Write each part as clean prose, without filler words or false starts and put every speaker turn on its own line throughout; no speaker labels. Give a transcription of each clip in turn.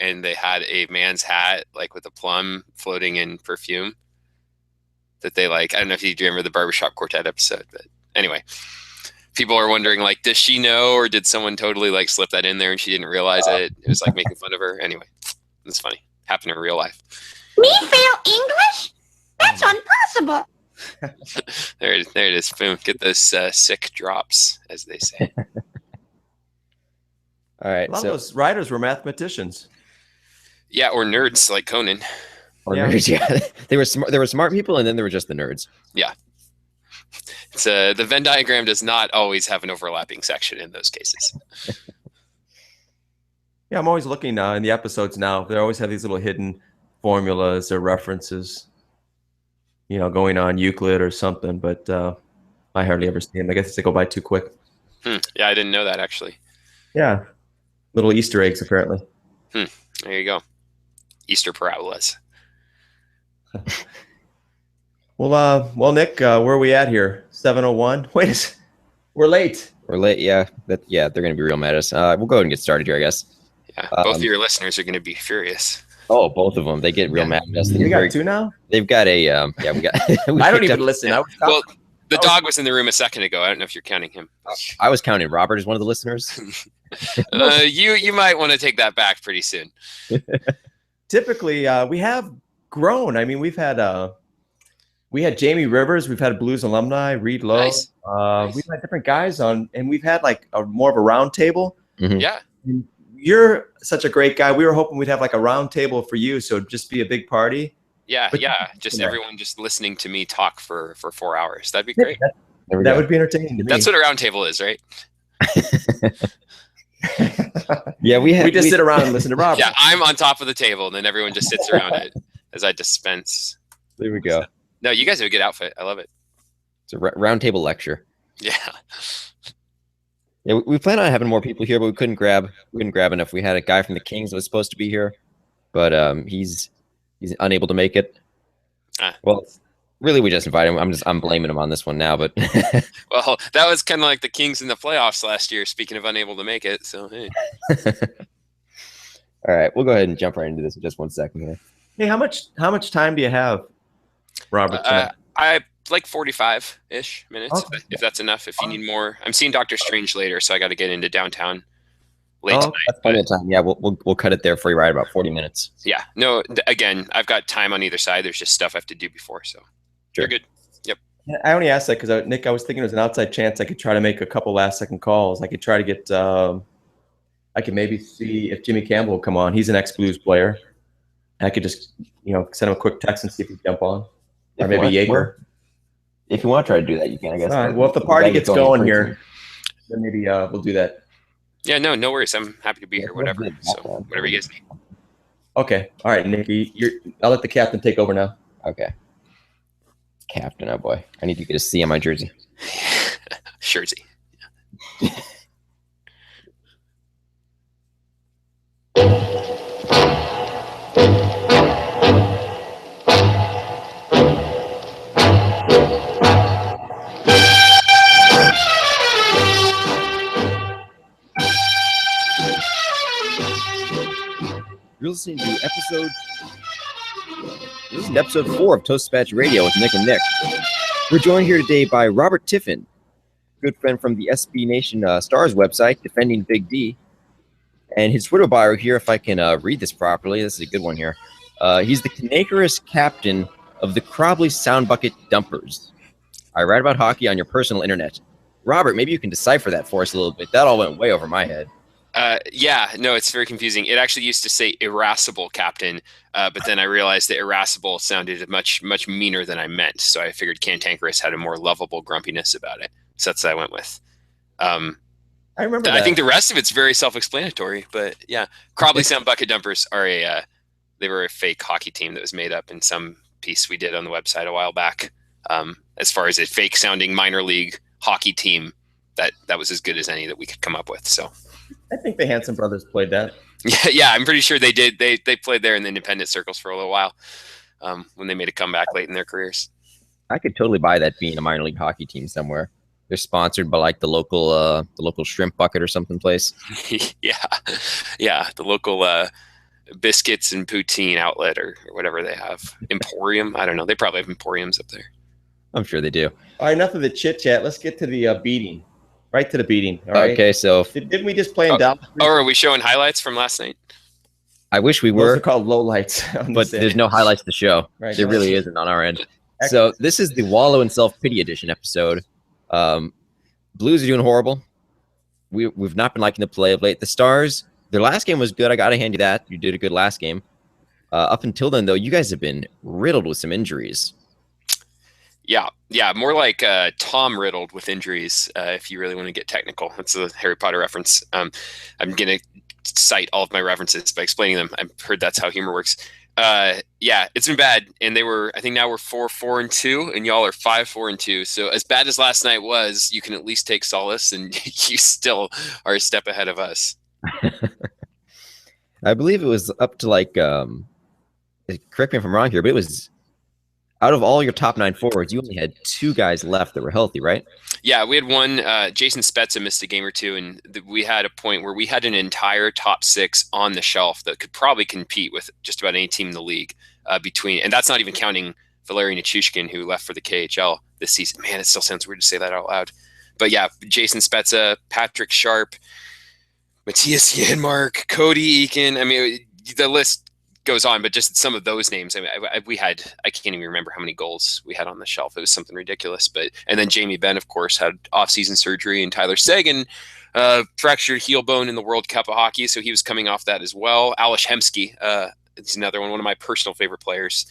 and they had a man's hat like with a plum floating in perfume that they like. I don't know if you remember the Barbershop Quartet episode, but anyway, people are wondering like, does she know, or did someone totally like slip that in there and she didn't realize it? It was like making fun of her. Anyway, it's funny. Happened in real life.
Me fail English? That's impossible.
There it is. Boom. Get those sick drops, as they say.
All right.
A lot of those writers were mathematicians.
Yeah, or nerds like Conan.
Or nerds, yeah. They were smart. There were smart people, and then there were just the nerds.
Yeah. It's the Venn diagram does not always have an overlapping section in those cases.
Yeah, I'm always looking in the episodes now. They always have these little hidden formulas or references, going on Euclid or something, but I hardly ever see them. I guess they go by too quick.
Yeah, I didn't know that, actually.
Yeah. Little Easter eggs, apparently.
There you go. Easter parabolas.
Well, Nick, where are we at here? 7:01. Wait, we're late.
We're late, yeah. They're going to be real mad at us. We'll go ahead and get started here, I guess.
Yeah, both of your listeners are going to be furious.
Oh, both of them. They get real mad at us.
We got two now?
They've got a, we got...
I don't even listen.
Yeah. Well, the dog was in the room a second ago. I don't know if you're counting him.
I was counting Robert as one of the listeners.
You might want to take that back pretty soon.
Typically, we have grown. I mean, we had Jamie Rivers, we've had Blues alumni, Reed Lowe.
Nice.
We've had different guys on, and we've had like more of a round table.
Mm-hmm.
Yeah.
You're such a great guy. We were hoping we'd have like a round table for you, so it'd just be a big party.
Yeah,
But
just everyone just listening to me talk for 4 hours. That'd be great.
That would be entertaining to me.
That's what a round table is, right?
Yeah, we
just sit around and listen to Robert.
Yeah, I'm on top of the table, and then everyone just sits around it as I dispense.
There we go.
No, you guys have a good outfit. I love it.
It's a round table lecture.
Yeah.
Yeah, we plan on having more people here, but we couldn't grab enough. We had a guy from the Kings that was supposed to be here, but he's unable to make it. Well, really, we just invited him. I'm blaming him on this one now, but
well, that was kind of like the Kings in the playoffs last year. Speaking of unable to make it, so hey.
All right, we'll go ahead and jump right into this in just 1 second here.
Hey, how much time do you have, Robert?
I like 45-ish minutes,
Okay.
if that's enough. If you need more, I'm seeing Doctor Strange later, so I got to get into downtown late tonight.
That's plenty of time. Yeah, we'll cut it there for you, right about 40 minutes.
Yeah, no. Again, I've got time on either side. There's just stuff I have to do before, so
Sure.
you're good. Yep.
I only asked that because Nick, I was thinking it was an outside chance I could try to make a couple last-second calls. I could try to get. I could maybe see if Jimmy Campbell will come on. He's an ex-Blues player. I could just send him a quick text and see if he'd jump on, or maybe Jaeger.
If you want to try to do that, you can, I guess.
All right. Well, if the party gets going here, then maybe we'll do that.
Yeah, no worries. I'm happy to be here. Whatever. So whatever you guys need.
Okay. All right, Nicky. I'll let the captain take over now.
Okay. Captain, oh boy. I need to get a C on my jersey.
Jersey.
You're listening to episode 4 of ToastDispatch Radio with Nick and Nick. We're joined here today by Robert Tiffin, good friend from the SB Nation Stars website, Defending Big D. And his Twitter bio here, if I can read this properly, this is a good one here. He's the canakerous captain of the Crobley Sound Bucket Dumpers. I write about hockey on your personal internet. Robert, maybe you can decipher that for us a little bit. That all went way over my head.
Yeah, no, it's very confusing. It actually used to say irascible captain, but then I realized that irascible sounded much, much meaner than I meant. So I figured cantankerous had a more lovable grumpiness about it. So that's what I went with.
I remember that.
I think the rest of it's very self-explanatory, but yeah. Crobley Sound Bucket Dumpers are they were a fake hockey team that was made up in some piece we did on the website a while back. As far as a fake sounding minor league hockey team, that was as good as any that we could come up with. So
I think the Hanson brothers played that.
Yeah, I'm pretty sure they did. They played there in the independent circles for a little while when they made a comeback late in their careers.
I could totally buy that being a minor league hockey team somewhere. They're sponsored by like the local shrimp bucket or something place.
Yeah, the local Biscuits and Poutine Outlet or whatever they have. Emporium. I don't know. They probably have emporiums up there.
I'm sure they do.
All right, enough of the chit chat. Let's get to the beating. Right to the beating. All right.
Okay, so
Didn't we just play in Dallas?
Or are we showing highlights from last night?
I wish we
Those
were,
are called lowlights.
but there's no highlights to show.
Right.
There really isn't on our end. So this is the Wallow and Self-Pity Edition episode. Blues are doing horrible. We've not been liking the play of late. The Stars, their last game was good. I got to hand you that. You did a good last game. Up until then, though, you guys have been riddled with some injuries.
Yeah, more like Tom riddled with injuries, if you really want to get technical. That's a Harry Potter reference. I'm going to cite all of my references by explaining them. I've heard that's how humor works. Yeah, it's been bad. And I think now we're 4-4-2, and y'all are 5-4-2. So as bad as last night was, you can at least take solace, and you still are a step ahead of us.
I believe it was up to like, correct me if I'm wrong here, but it was out of all your top 9 forwards, you only had 2 guys left that were healthy, right?
Yeah, we had one. Jason Spezza missed a game or 2, and we had a point where we had an entire top 6 on the shelf that could probably compete with just about any team in the league and that's not even counting Valeri Nichushkin, who left for the KHL this season. Man, it still sounds weird to say that out loud. But yeah, Jason Spezza, Patrick Sharp, Matthias Janmark, Cody Eakin. I mean, the list goes on, but just some of those names. I mean, I can't even remember how many goals we had on the shelf. It was something ridiculous. And then Jamie Benn, of course, had off-season surgery, and Tyler Seguin fractured heel bone in the World Cup of Hockey, so he was coming off that as well. Alish Hemsky is another one of my personal favorite players.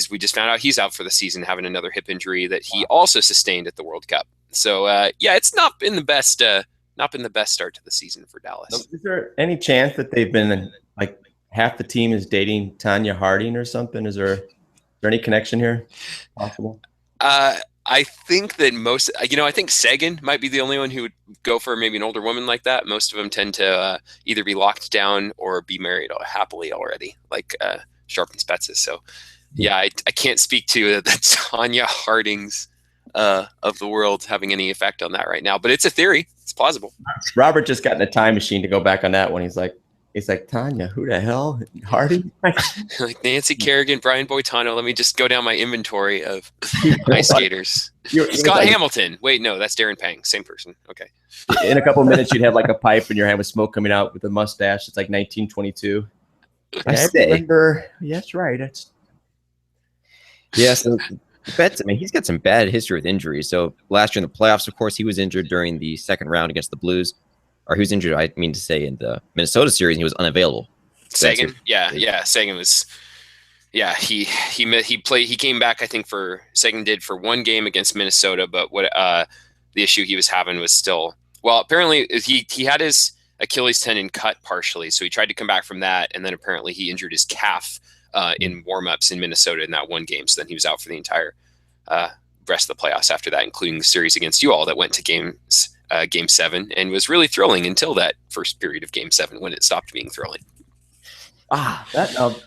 We just found out he's out for the season, having another hip injury that he also sustained at the World Cup. So yeah, it's not been the best start to the season for Dallas.
Is there any chance that they've been like half the team is dating Tanya Harding or something? Is there any connection here possible?
I think that I think Seguin might be the only one who would go for maybe an older woman like that. Most of them tend to either be locked down or be married happily already, like Sharp and Spezza. So yeah, I can't speak to the Tanya Hardings of the world having any effect on that right now, but it's a theory. It's plausible.
Robert just got in a time machine to go back on that one. He's like, Tanya, who the hell? Harding?
Like Nancy Kerrigan, Brian Boitano. Let me just go down my inventory of ice skaters. Scott Hamilton. Wait, no, that's Darren Pang. Same person. Okay.
In a couple of minutes, you'd have like a pipe in your hand with smoke coming out with a mustache. It's like 1922.
I
remember. Yeah, that's right.
Yeah, so Betts, I mean, he's got some bad history with injuries. So last year in the playoffs, of course, he was injured during the second round against the Blues. Or he was injured, I mean to say, in the Minnesota series, and he was unavailable.
Seguin, Seguin was, he came back, I think Seguin did for 1 game against Minnesota, but what the issue he was having was still, well, apparently he had his Achilles tendon cut partially, so he tried to come back from that, and then apparently he injured his calf in warm-ups in Minnesota in that 1 game, so then he was out for the entire rest of the playoffs after that, including the series against you all that went to Game 7, and was really thrilling until that first period of Game 7 when it stopped being thrilling.
You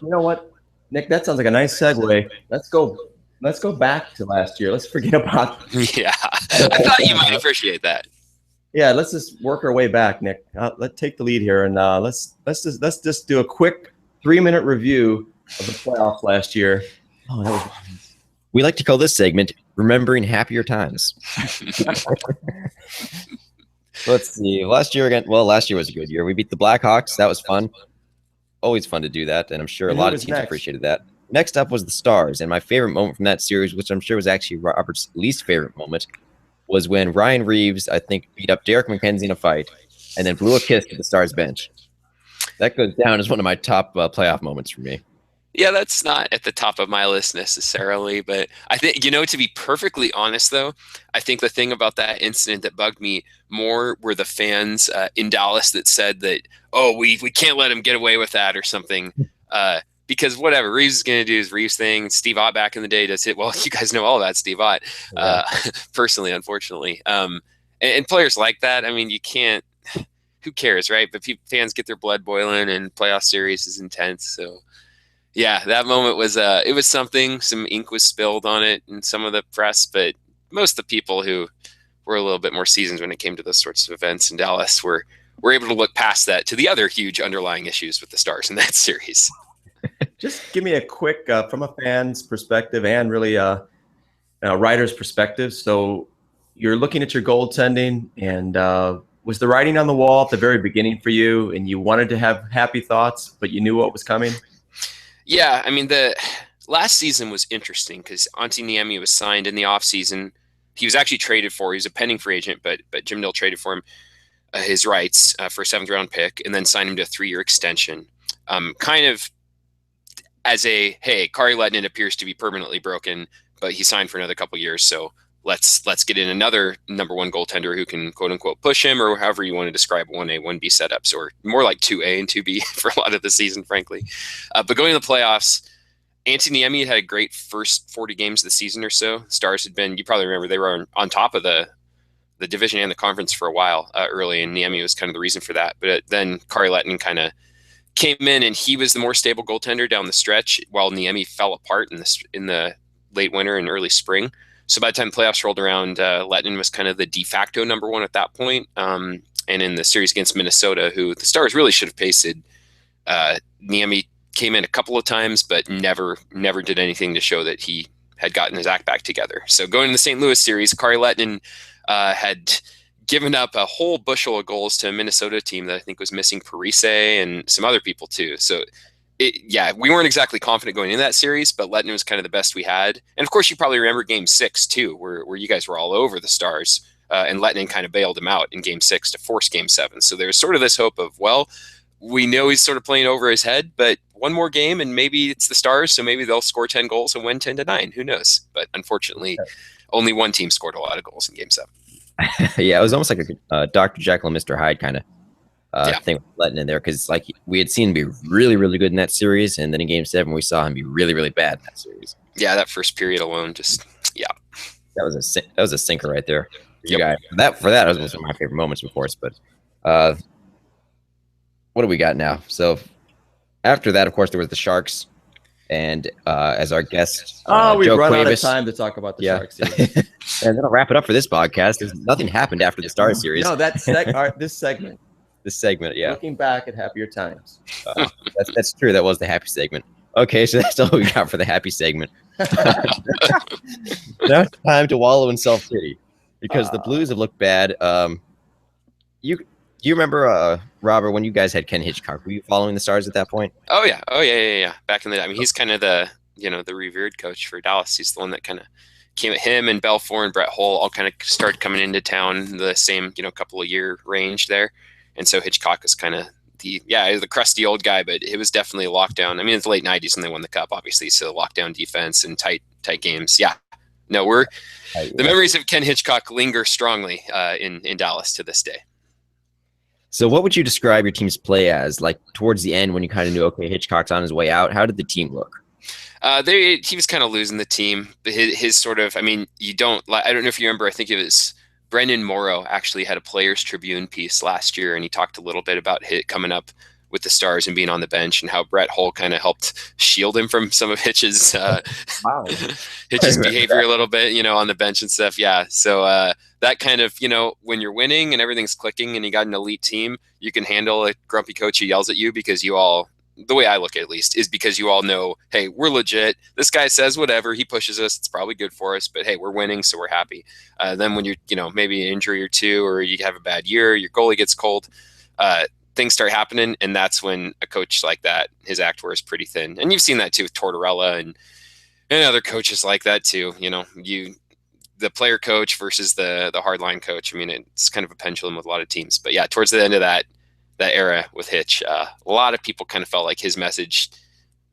know what, Nick? That sounds like a nice segue. Let's go back to last year. Let's forget about.
Yeah, I thought you might appreciate that.
Yeah, let's just work our way back, Nick. Let's take the lead here, and let's just do a quick 3-minute review of the playoffs last year. Oh, that was.
We like to call this segment "Remembering Happier Times." Let's see. Last year was a good year. We beat the Blackhawks. That was fun. Always fun to do that, and I'm sure a lot of teams appreciated that. Next up was the Stars, and my favorite moment from that series, which I'm sure was actually Robert's least favorite moment, was when Ryan Reeves, I think, beat up Derek McKenzie in a fight, and then blew a kiss to the Stars bench. That goes down as one of my top playoff moments for me.
Yeah, that's not at the top of my list necessarily, but I think, to be perfectly honest, though, I think the thing about that incident that bugged me more were the fans in Dallas that said that, we can't let him get away with that or something, because whatever Reeves is going to do his Reeves thing. Steve Ott back in the day does it. Well, you guys know all about Steve Ott, personally, unfortunately. And players like that, I mean, you can't, who cares, right? But fans get their blood boiling, and playoff series is intense, so. Yeah, that moment was it was something. Some ink was spilled on it in some of the press, but most of the people who were a little bit more seasoned when it came to those sorts of events in Dallas were we're able to look past that to the other huge underlying issues with the Stars in that series.
Just give me a quick, from a fan's perspective and really a writer's perspective. So you're looking at your goaltending, and was the writing on the wall at the very beginning for you, and you wanted to have happy thoughts, but you knew what was coming?
Yeah, I mean, the last season was interesting because Antti Niemi was signed in the offseason. He was actually traded for. He was a pending free agent, but Jim Nill traded for him his rights for a 7th-round pick, and then signed him to a 3-year extension. Kind of as a, hey, Kari Lehtinen appears to be permanently broken, but he signed for another couple years, so let's get in another number 1 goaltender who can quote unquote push him, or however you want to describe 1A, 1B setups, or more like 2A and 2B for a lot of the season, frankly. But going to the playoffs, Antti Niemi had a great first 40 games of the season or so. Stars had been, you probably remember, they were on top of the division and the conference for a while early, and Niemi was kind of the reason for that. But then Kari Lehtinen kind of came in, and he was the more stable goaltender down the stretch, while Niemi fell apart in the late winter and early spring. So by the time playoffs rolled around, Lehtinen was kind of the de facto number 1 at that point. And in the series against Minnesota, who the Stars really should have pasted, Niemi came in a couple of times, but never did anything to show that he had gotten his act back together. So going to the St. Louis series, Kari Lehtinen had given up a whole bushel of goals to a Minnesota team that I think was missing Parise and some other people too. So we weren't exactly confident going into that series, but Lehtinen was kind of the best we had. And of course, you probably remember Game 6 too, where you guys were all over the Stars, and Lehtinen kind of bailed him out in Game 6 to force Game 7. So there's sort of this hope of, well, we know he's sort of playing over his head, but one more game and maybe it's the Stars, so maybe they'll score 10 goals and win 10-9. Who knows? But unfortunately, only one team scored a lot of goals in Game 7.
Yeah, it was almost like a Dr. Jekyll and Mr. Hyde kind of thing with Lehtinen in there, because like we had seen him be really, really good in that series, and then in Game 7 we saw him be really, really bad in that series.
Yeah, that first period alone, that
was a sinker right there. You guys, for that was one of my favorite moments, of course. But what do we got now? So after that, of course, there was the Sharks, and as our guest,
we've
Joe
run out of
Cuevas.
time to talk about the Sharks series.
And that'll wrap it up for this podcast. Nothing happened after the Stars series.
No, this segment.
This segment, yeah.
Looking back at happier times.
That's true. That was the happy segment. Okay, so that's all we got for the happy segment. Now it's time to wallow in self-pity, because the Blues have looked bad. Do you remember, Robert, when you guys had Ken Hitchcock? Were you following the Stars at that point?
Oh yeah. Back in the day, I mean, he's kind of the revered coach for Dallas. He's the one that kind of came at him, and Belfour and Brett Hull all kind of started coming into town the same, couple of year range there. And so Hitchcock was kind of the crusty old guy, but it was definitely a lockdown. I mean, it's the late 90s and they won the cup, obviously. So lockdown defense and tight games. Yeah. No, the memories of Ken Hitchcock linger strongly in Dallas to this day.
So what would you describe your team's play as, like towards the end when you kind of knew, okay, Hitchcock's on his way out? How did the team look?
He was kind of losing the team. His sort of, I mean, I don't know if you remember, I think it was Brendan Morrow actually had a Players Tribune piece last year, and he talked a little bit about coming up with the Stars and being on the bench, and how Brett Hull kind of helped shield him from some of Hitch's behavior a little bit, on the bench and stuff. Yeah. So that kind of, when you're winning and everything's clicking and you got an elite team, you can handle a grumpy coach who yells at you, because you all, the way I look at least, is because you all know, hey, we're legit. This guy says whatever, he pushes us, it's probably good for us, but hey, we're winning, so we're happy. Then when you're, maybe an injury or two, or you have a bad year, your goalie gets cold, things start happening, and that's when a coach like that, his act wears pretty thin. And you've seen that too with Tortorella and other coaches like that too. The player coach versus the hardline coach. I mean, it's kind of a pendulum with a lot of teams. But yeah, towards the end of that era with Hitch, a lot of people kind of felt like his message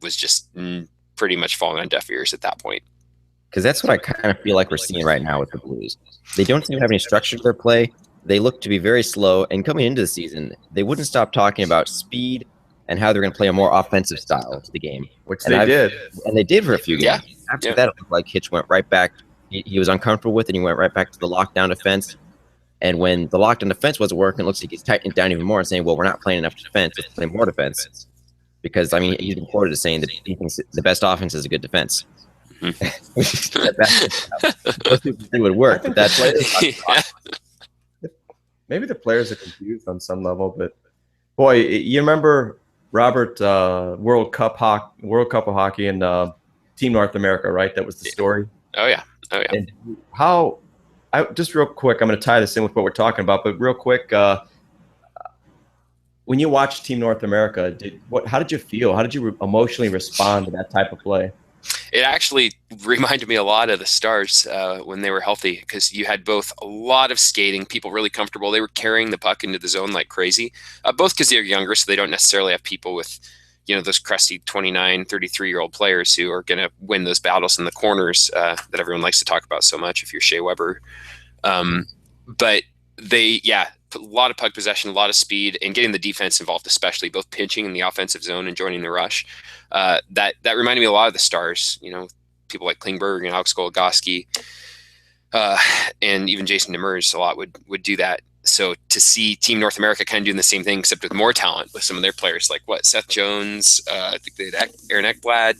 was just pretty much falling on deaf ears at that point.
Because that's what I kind of feel like we're seeing right now with the Blues. They don't seem to have any structure to their play. They look to be very slow. And coming into the season, they wouldn't stop talking about speed and how they're going to play a more offensive style to the game.
Which they did.
And they did for a few games.
Yeah.
After that, it looked like Hitch went right back. He was uncomfortable with it, and he went right back to the lockdown defense. And when the lockdown defense wasn't working, it looks like he's tightening it down even more and saying, well, we're not playing enough defense, let's play more defense. Because, I mean, he's been quoted as saying that he thinks the best offense is a good defense.
Mm-hmm.
Most people think it would work, but that's
maybe the players are confused on some level, but boy, you remember Robert World Cup of Hockey and Team North America, right? That was the story.
Oh yeah.
And just real quick, I'm going to tie this in with what we're talking about, but real quick, when you watched Team North America, how did you feel? How did you emotionally respond to that type of play?
It actually reminded me a lot of the Stars when they were healthy, because you had both a lot of skating, people really comfortable. They were carrying the puck into the zone like crazy, both because they're younger, so they don't necessarily have people with, those crusty 29, 33-year-old players who are going to win those battles in the corners that everyone likes to talk about so much if you're Shea Weber. But they, a lot of puck possession, a lot of speed, and getting the defense involved, especially both pinching in the offensive zone and joining the rush. That reminded me a lot of the Stars, people like Klingberg and Alex Goligoski, and even Jason Demers a lot would do that. So to see Team North America kind of doing the same thing, except with more talent with some of their players, like Seth Jones, I think they had Aaron Ekblad,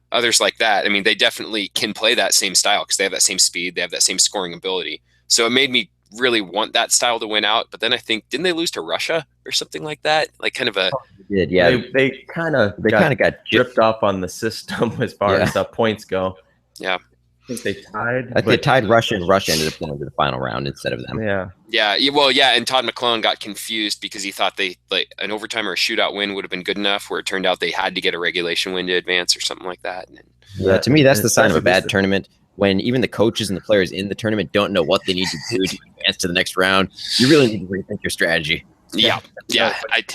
others like that. I mean, they definitely can play that same style because they have that same speed, they have that same scoring ability. So it made me really want that style to win out. But then I think, didn't they lose to Russia or something like that? Like kind of a
They did, yeah.
They kind of got ripped off on the system as far as points go.
Yeah.
I think they tied.
They tied Russia, and Russia ended up going to the final round instead of them.
Yeah. Well, and Todd McClellan got confused because he thought an overtime or a shootout win would have been good enough, where it turned out they had to get a regulation win to advance or something like that.
Yeah, to me, that's the sign of a bad tournament, when even the coaches and the players in the tournament don't know what they need to do to advance to the next round. You really need to rethink your strategy.
Yeah.
I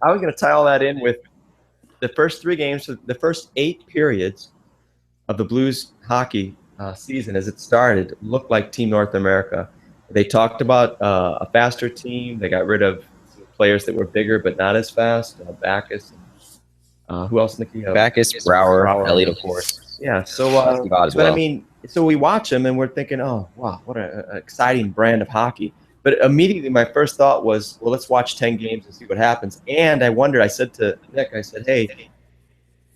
was gonna tie all that in with the first 3 games, the first 8 periods of the Blues hockey season as it started looked like Team North America. They talked about a faster team. They got rid of players that were bigger but not as fast. Backus. Who else, Nicky?
Backus, Brouwer, Elliott, of course.
Yeah. So,
well.
I mean, so we watch them and we're thinking, oh wow, what an exciting brand of hockey. But immediately my first thought was, well, let's watch 10 games and see what happens. And I wondered. I said to Nick, hey,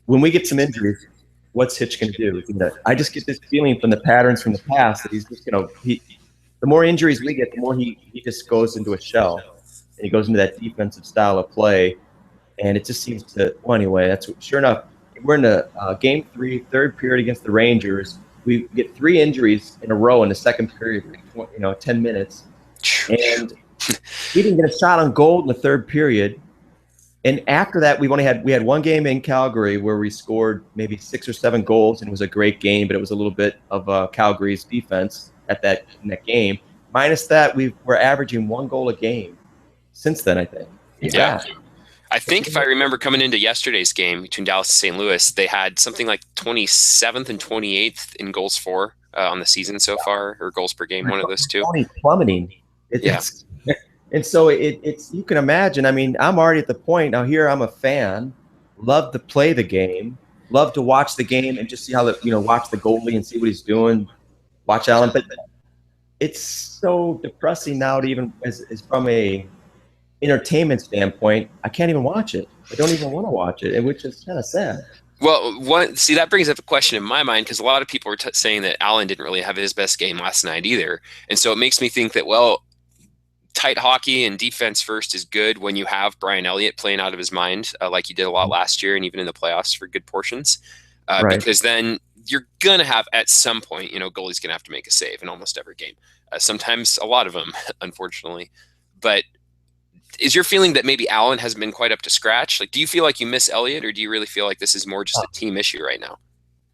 when we get some injuries, what's Hitch going to do? I just get this feeling from the patterns from the past that he's just the more injuries we get, the more he just goes into a shell, and he goes into that defensive style of play, and it just seems to. Well, anyway, that's sure enough. We're in a game 3, third period against the Rangers. We get 3 injuries in a row in the second period, 10 minutes, and we didn't get a shot on goal in the third period. And after that, we had 1 game in Calgary where we scored maybe 6 or 7 goals, and it was a great game, but it was a little bit of Calgary's defense in that game. Minus that, we're averaging 1 goal a game since then, I think.
Yeah. I think if I remember coming into yesterday's game between Dallas and St. Louis, they had something like 27th and 28th in goals for on the season so far, or goals per game, one of those two.
Plummeting. And so it's you can imagine. I mean, I'm already at the point now. Here, I'm a fan, love to play the game, love to watch the game and just see how watch the goalie and see what he's doing, watch Allen. But it's so depressing now to even as from a entertainment standpoint. I can't even watch it. I don't even want to watch it, which is kind of sad.
Well, that brings up a question in my mind, because a lot of people were saying that Allen didn't really have his best game last night either, and so it makes me think that tight hockey and defense first is good when you have Brian Elliott playing out of his mind, like he did a lot last year and even in the playoffs for good portions. Right. Because then you're going to have, at some point, goalie's going to have to make a save in almost every game. Sometimes a lot of them, unfortunately. But is your feeling that maybe Allen hasn't been quite up to scratch? Like, do you feel like you miss Elliott, or do you really feel like this is more just a team issue right now?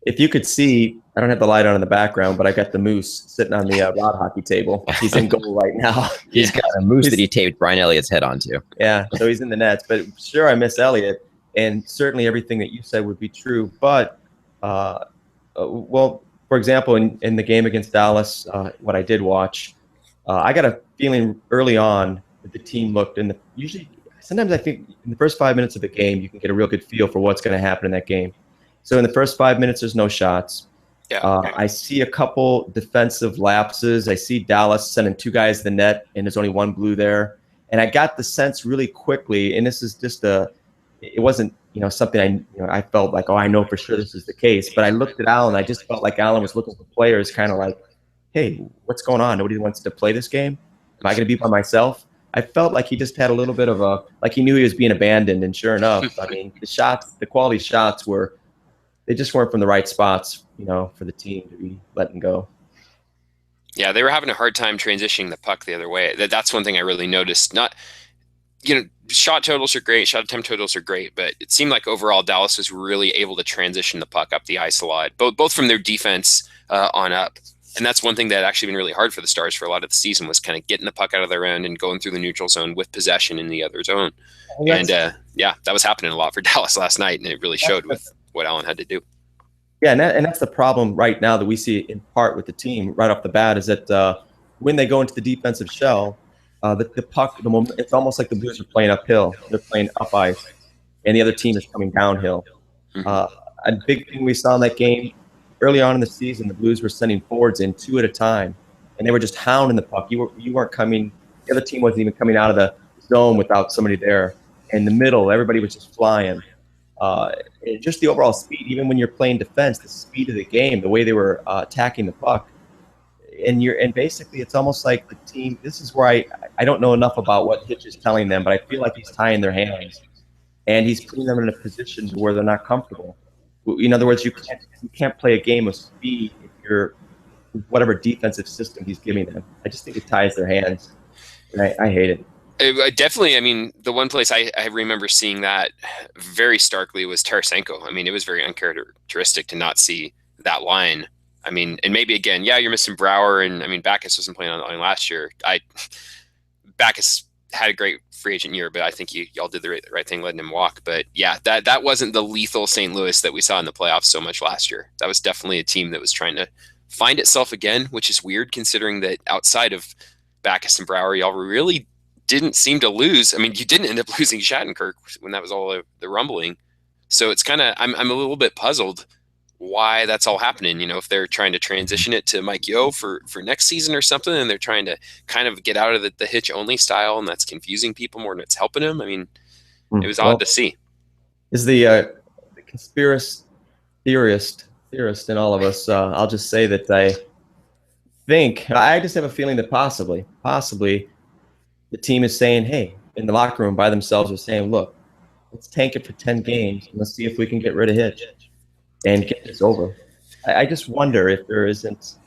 If you could see, I don't have the light on in the background, but I got the moose sitting on the rod hockey table. He's in goal right now.
He's got a moose that he taped Brian Elliott's head onto.
Yeah, so he's in the nets. But sure, I miss Elliott, and certainly everything that you said would be true. But, well, for example, in the game against Dallas, what I did watch, I got a feeling early on that the team looked sometimes I think in the first 5 minutes of the game, you can get a real good feel for what's going to happen in that game. So in the first 5 minutes, there's no shots. I see a couple defensive lapses. I see Dallas sending 2 guys to the net, and there's only 1 blue there. And I got the sense really quickly, and this is just it wasn't something I felt like, oh, I know for sure this is the case. But I looked at Allen, I just felt like Allen was looking for players, kind of like, hey, what's going on? Nobody wants to play this game. Am I going to be by myself? I felt like he just had a little bit of like he knew he was being abandoned. And sure enough, I mean, the quality shots they just weren't from the right spots, for the team to be letting go.
Yeah, they were having a hard time transitioning the puck the other way. That's one thing I really noticed. Not, shot totals are great, shot attempt totals are great, but it seemed like overall Dallas was really able to transition the puck up the ice a lot, both from their defense on up. And that's one thing that actually been really hard for the Stars for a lot of the season was kind of getting the puck out of their end and going through the neutral zone with possession in the other zone. And that was happening a lot for Dallas last night, and it really showed with what Allen had to do.
Yeah, and that's the problem right now that we see in part with the team right off the bat is that when they go into the defensive shell, the puck, it's almost like the Blues are playing uphill. They're playing up ice, and the other team is coming downhill. A big thing we saw in that game, early on in the season, the Blues were sending forwards in 2 at a time, and they were just hounding the puck. You weren't coming. The other team wasn't even coming out of the zone without somebody there. In the middle, everybody was just flying. Just the overall speed, even when you're playing defense, the speed of the game, the way they were attacking the puck, and basically it's almost like the team. This is where I don't know enough about what Hitch is telling them, but I feel like he's tying their hands, and he's putting them in a position where they're not comfortable. In other words, you can't play a game of speed if you're whatever defensive system he's giving them. I just think it ties their hands, and I hate it.
Definitely. I mean, the one place I remember seeing that very starkly was Tarasenko. I mean, it was very uncharacteristic to not see that line. I mean, and maybe again, you're missing Brouwer, and I mean, Backes wasn't playing on the line last year. Backes had a great free agent year, but I think y'all did the right thing letting him walk. But yeah, that wasn't the lethal St. Louis that we saw in the playoffs so much last year. That was definitely a team that was trying to find itself again, which is weird considering that outside of Backes and Brouwer, y'all really didn't seem to lose. I mean, you didn't end up losing Shattenkirk when that was all the rumbling. So it's kind of, I'm a little bit puzzled why that's all happening. If they're trying to transition it to Mike Yeo for next season or something, and they're trying to kind of get out of the Hitch only style, and that's confusing people more than it's helping them. I mean, it was odd to see.
Is the conspiracy theorist in all of us, I'll just say that I just have a feeling that possibly the team is saying, hey, in the locker room by themselves, are saying, look, let's tank it for 10 games and let's see if we can get rid of Hitch and get this over. I just wonder if there isn't.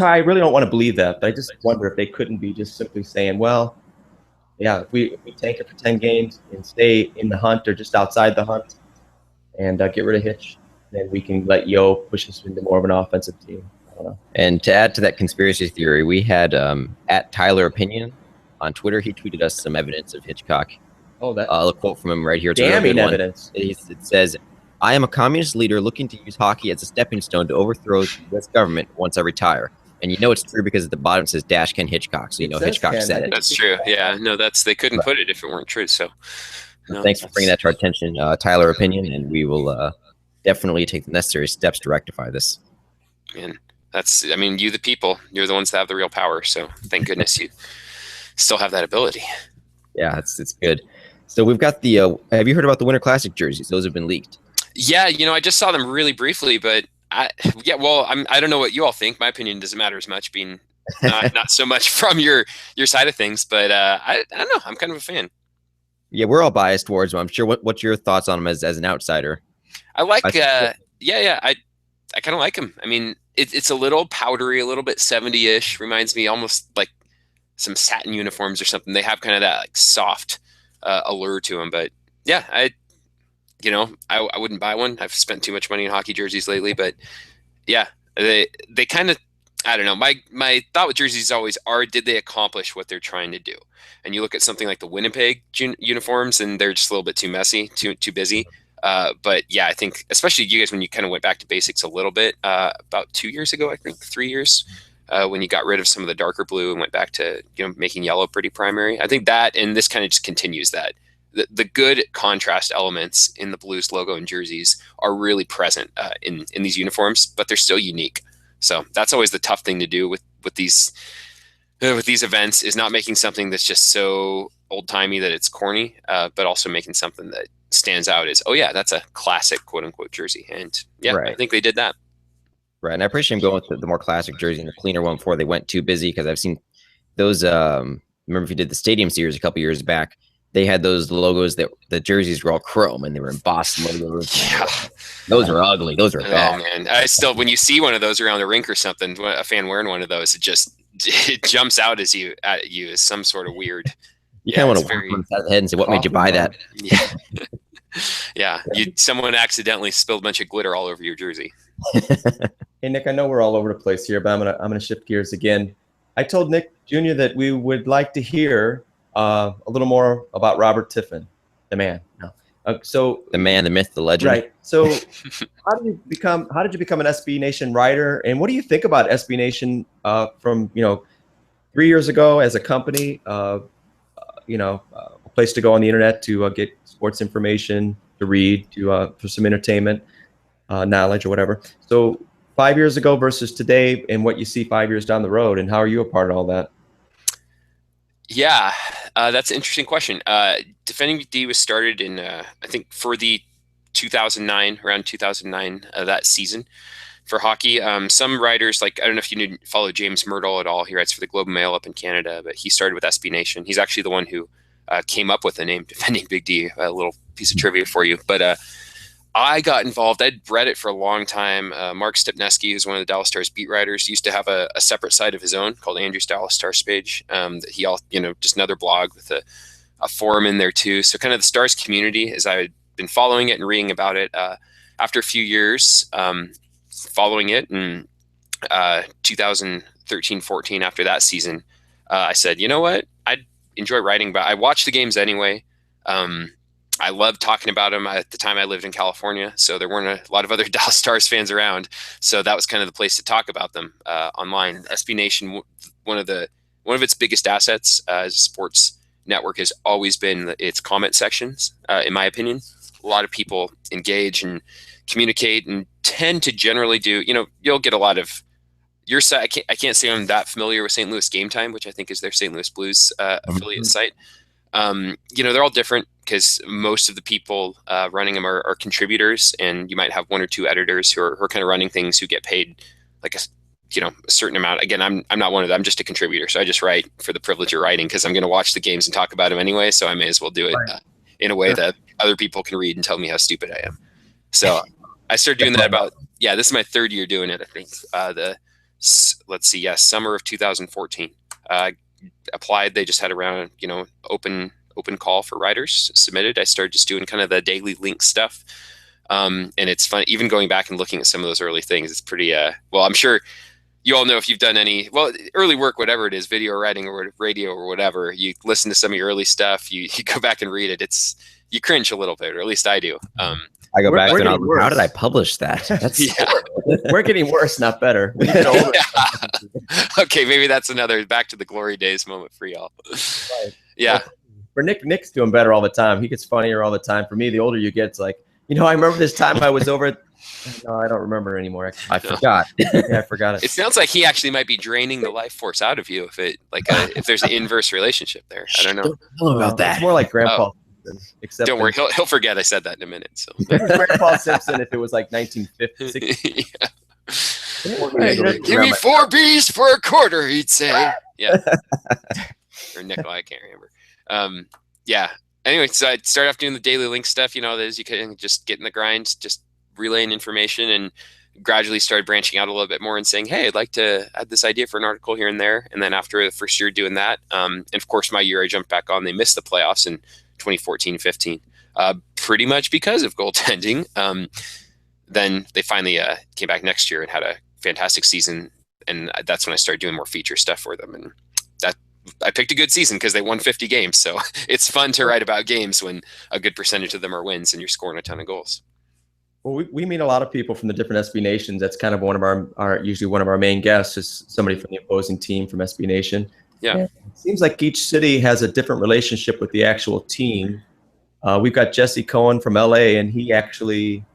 I really don't want to believe that, but I just wonder if they couldn't be just simply saying, well, yeah, if we tank it for 10 games and stay in the hunt or just outside the hunt and get rid of Hitch, then we can let Yeo push us into more of an offensive team. I don't know.
And to add to that conspiracy theory, we had at Tyler Opinion on Twitter. He tweeted us some evidence of Hitchcock.
Oh, that
a quote from him right here. It's
damning evidence.
It says, "I am a communist leader looking to use hockey as a stepping stone to overthrow the U.S. government once I retire." And it's true because at the bottom it says dash Ken Hitchcock, so Hitchcock said it.
That's true. Yeah, no, they couldn't put it if it weren't true. So,
thanks for bringing that to our attention, Tyler Opinion, and we will definitely take the necessary steps to rectify this.
And you the people, you're the ones that have the real power. So thank goodness you still have that ability.
Yeah, it's good. So we've got the. Have you heard about the Winter Classic jerseys? Those have been leaked.
Yeah, I just saw them really briefly, but I don't know what you all think. My opinion doesn't matter as much, being not so much from your side of things. But I don't know. I'm kind of a fan.
Yeah, we're all biased towards them. I'm sure. What's your thoughts on them as an outsider?
I like. I kind of like them. I mean, it's a little powdery, a little bit 70-ish. Reminds me almost like some satin uniforms or something. They have kind of that like soft allure to them. But yeah, I wouldn't buy one. I've spent too much money on hockey jerseys lately. But yeah, they kind of, I don't know. My thought with jerseys always are, did they accomplish what they're trying to do? And you look at something like the Winnipeg uniforms, and they're just a little bit too messy, too busy. But yeah, I think especially you guys, when you kind of went back to basics a little bit, about 2 years ago, I think 3 years, when you got rid of some of the darker blue and went back to, making yellow pretty primary. I think that, and this kind of just continues that. The good contrast elements in the Blues logo and jerseys are really present in these uniforms, but they're still unique. So that's always the tough thing to do with these events, is not making something that's just so old timey that it's corny, but also making something that stands out as, oh yeah, that's a classic quote unquote jersey. And yeah, right. I think they did that.
Right. And I appreciate him going with the more classic jersey and the cleaner one before they went too busy, because I've seen those remember if you did the Stadium Series a couple years back, they had those logos that the jerseys were all chrome and they were embossed logos.
Yeah.
Those are ugly. Those are bad.
Oh man, I still, when you see one of those around the rink or something, a fan wearing one of those, it jumps out at you as some sort of weird.
You kind of want to walk on the side of the head and say, "What made you buy that?"
Yeah. Yeah, someone accidentally spilled a bunch of glitter all over your jersey.
Hey Nick, I know we're all over the place here, but I'm gonna shift gears again. I told Nick Jr. that we would like to hear a little more about Robert Tiffin, the man. So
the man, the myth, the legend.
Right. So how did you become an SB Nation writer, and what do you think about SB Nation from 3 years ago as a company? A place to go on the internet to get sports information, to read, for some entertainment, knowledge or whatever. So 5 years ago versus today, and what you see 5 years down the road, and how are you a part of all that?
Yeah, that's an interesting question. Defending Big D was started in, I think, for the around 2009, that season for hockey. Some writers, like, I don't know if you follow James Myrtle at all. He writes for the Globe and Mail up in Canada, but he started with SB Nation. He's actually the one who came up with the name Defending Big D. A little piece of trivia for you. But I got involved. I'd read it for a long time. Mark Stepneski, who's one of the Dallas Stars beat writers, used to have a separate site of his own called Andrew's Dallas Stars page. That he just another blog with a forum in there too. So kind of the Stars community, as I had been following it and reading about it. After a few years following it in 2013-14, after that season, I said, you know what? I'd enjoy writing, but I watched the games anyway. I loved talking about them. At the time, I lived in California, so there weren't a lot of other Dallas Stars fans around. So that was kind of the place to talk about them online. SB Nation, one of its biggest assets as a sports network has always been its comment sections. In my opinion, a lot of people engage and communicate and tend to generally do. You'll get a lot of your site. I can't say I'm that familiar with St. Louis Game Time, which I think is their St. Louis Blues affiliate site. They're all different because most of the people running them are contributors, and you might have one or two editors who are kind of running things who get paid like a certain amount. Again, I'm not one of them. I'm just a contributor, so I just write for the privilege of writing because I'm going to watch the games and talk about them anyway. So I may as well do it in a way that other people can read and tell me how stupid I am. So I started doing that this is my third year doing it. I think summer of 2014. Applied. They just had around open call for writers submitted. I started just doing kind of the daily link stuff, and it's fun even going back and looking at some of those early things. It's pretty I'm sure you all know, if you've done any early work, whatever it is, video writing or radio or whatever, you listen to some of your early stuff, you go back and read it, you cringe a little bit, or at least I do.
I go back to how did I publish that? That's
We're getting worse, not better.
Okay, maybe that's another back to the glory days moment for y'all.
Right.
Yeah.
Well, for Nick's doing better all the time. He gets funnier all the time. For me, the older you get, it's like, I remember this time I was over. No, I don't remember anymore. I forgot. Yeah, I forgot it.
It sounds like he actually might be draining the life force out of you if there's an inverse relationship there. I don't know.
Don't know about that.
It's more like Grandpa. Except
don't worry, he'll forget I said that in a minute. So
Grandpa Simpson, if it was like 1950.
Yeah. Give me 4 B's for a quarter, he'd say. Yeah. Or nickel, I can't remember. Yeah. Anyway, so I started off doing the daily link stuff. As you can just get in the grind, just relaying information, and gradually started branching out a little bit more and saying, hey, I'd like to add this idea for an article here and there. And then after the first year doing that, and of course my year I jumped back on, they missed the playoffs in 2014-15, pretty much because of goaltending. Then they finally came back next year and had a fantastic season, and that's when I started doing more feature stuff for them. And that I picked a good season because they won 50 games, so it's fun to write about games when a good percentage of them are wins and you're scoring a ton of goals.
Well, we meet a lot of people from the different SB Nations. That's kind of one of our usually one of our main guests is somebody from the opposing team from SB Nation.
Yeah.
It seems like each city has a different relationship with the actual team. We've got Jesse Cohen from LA, and he actually,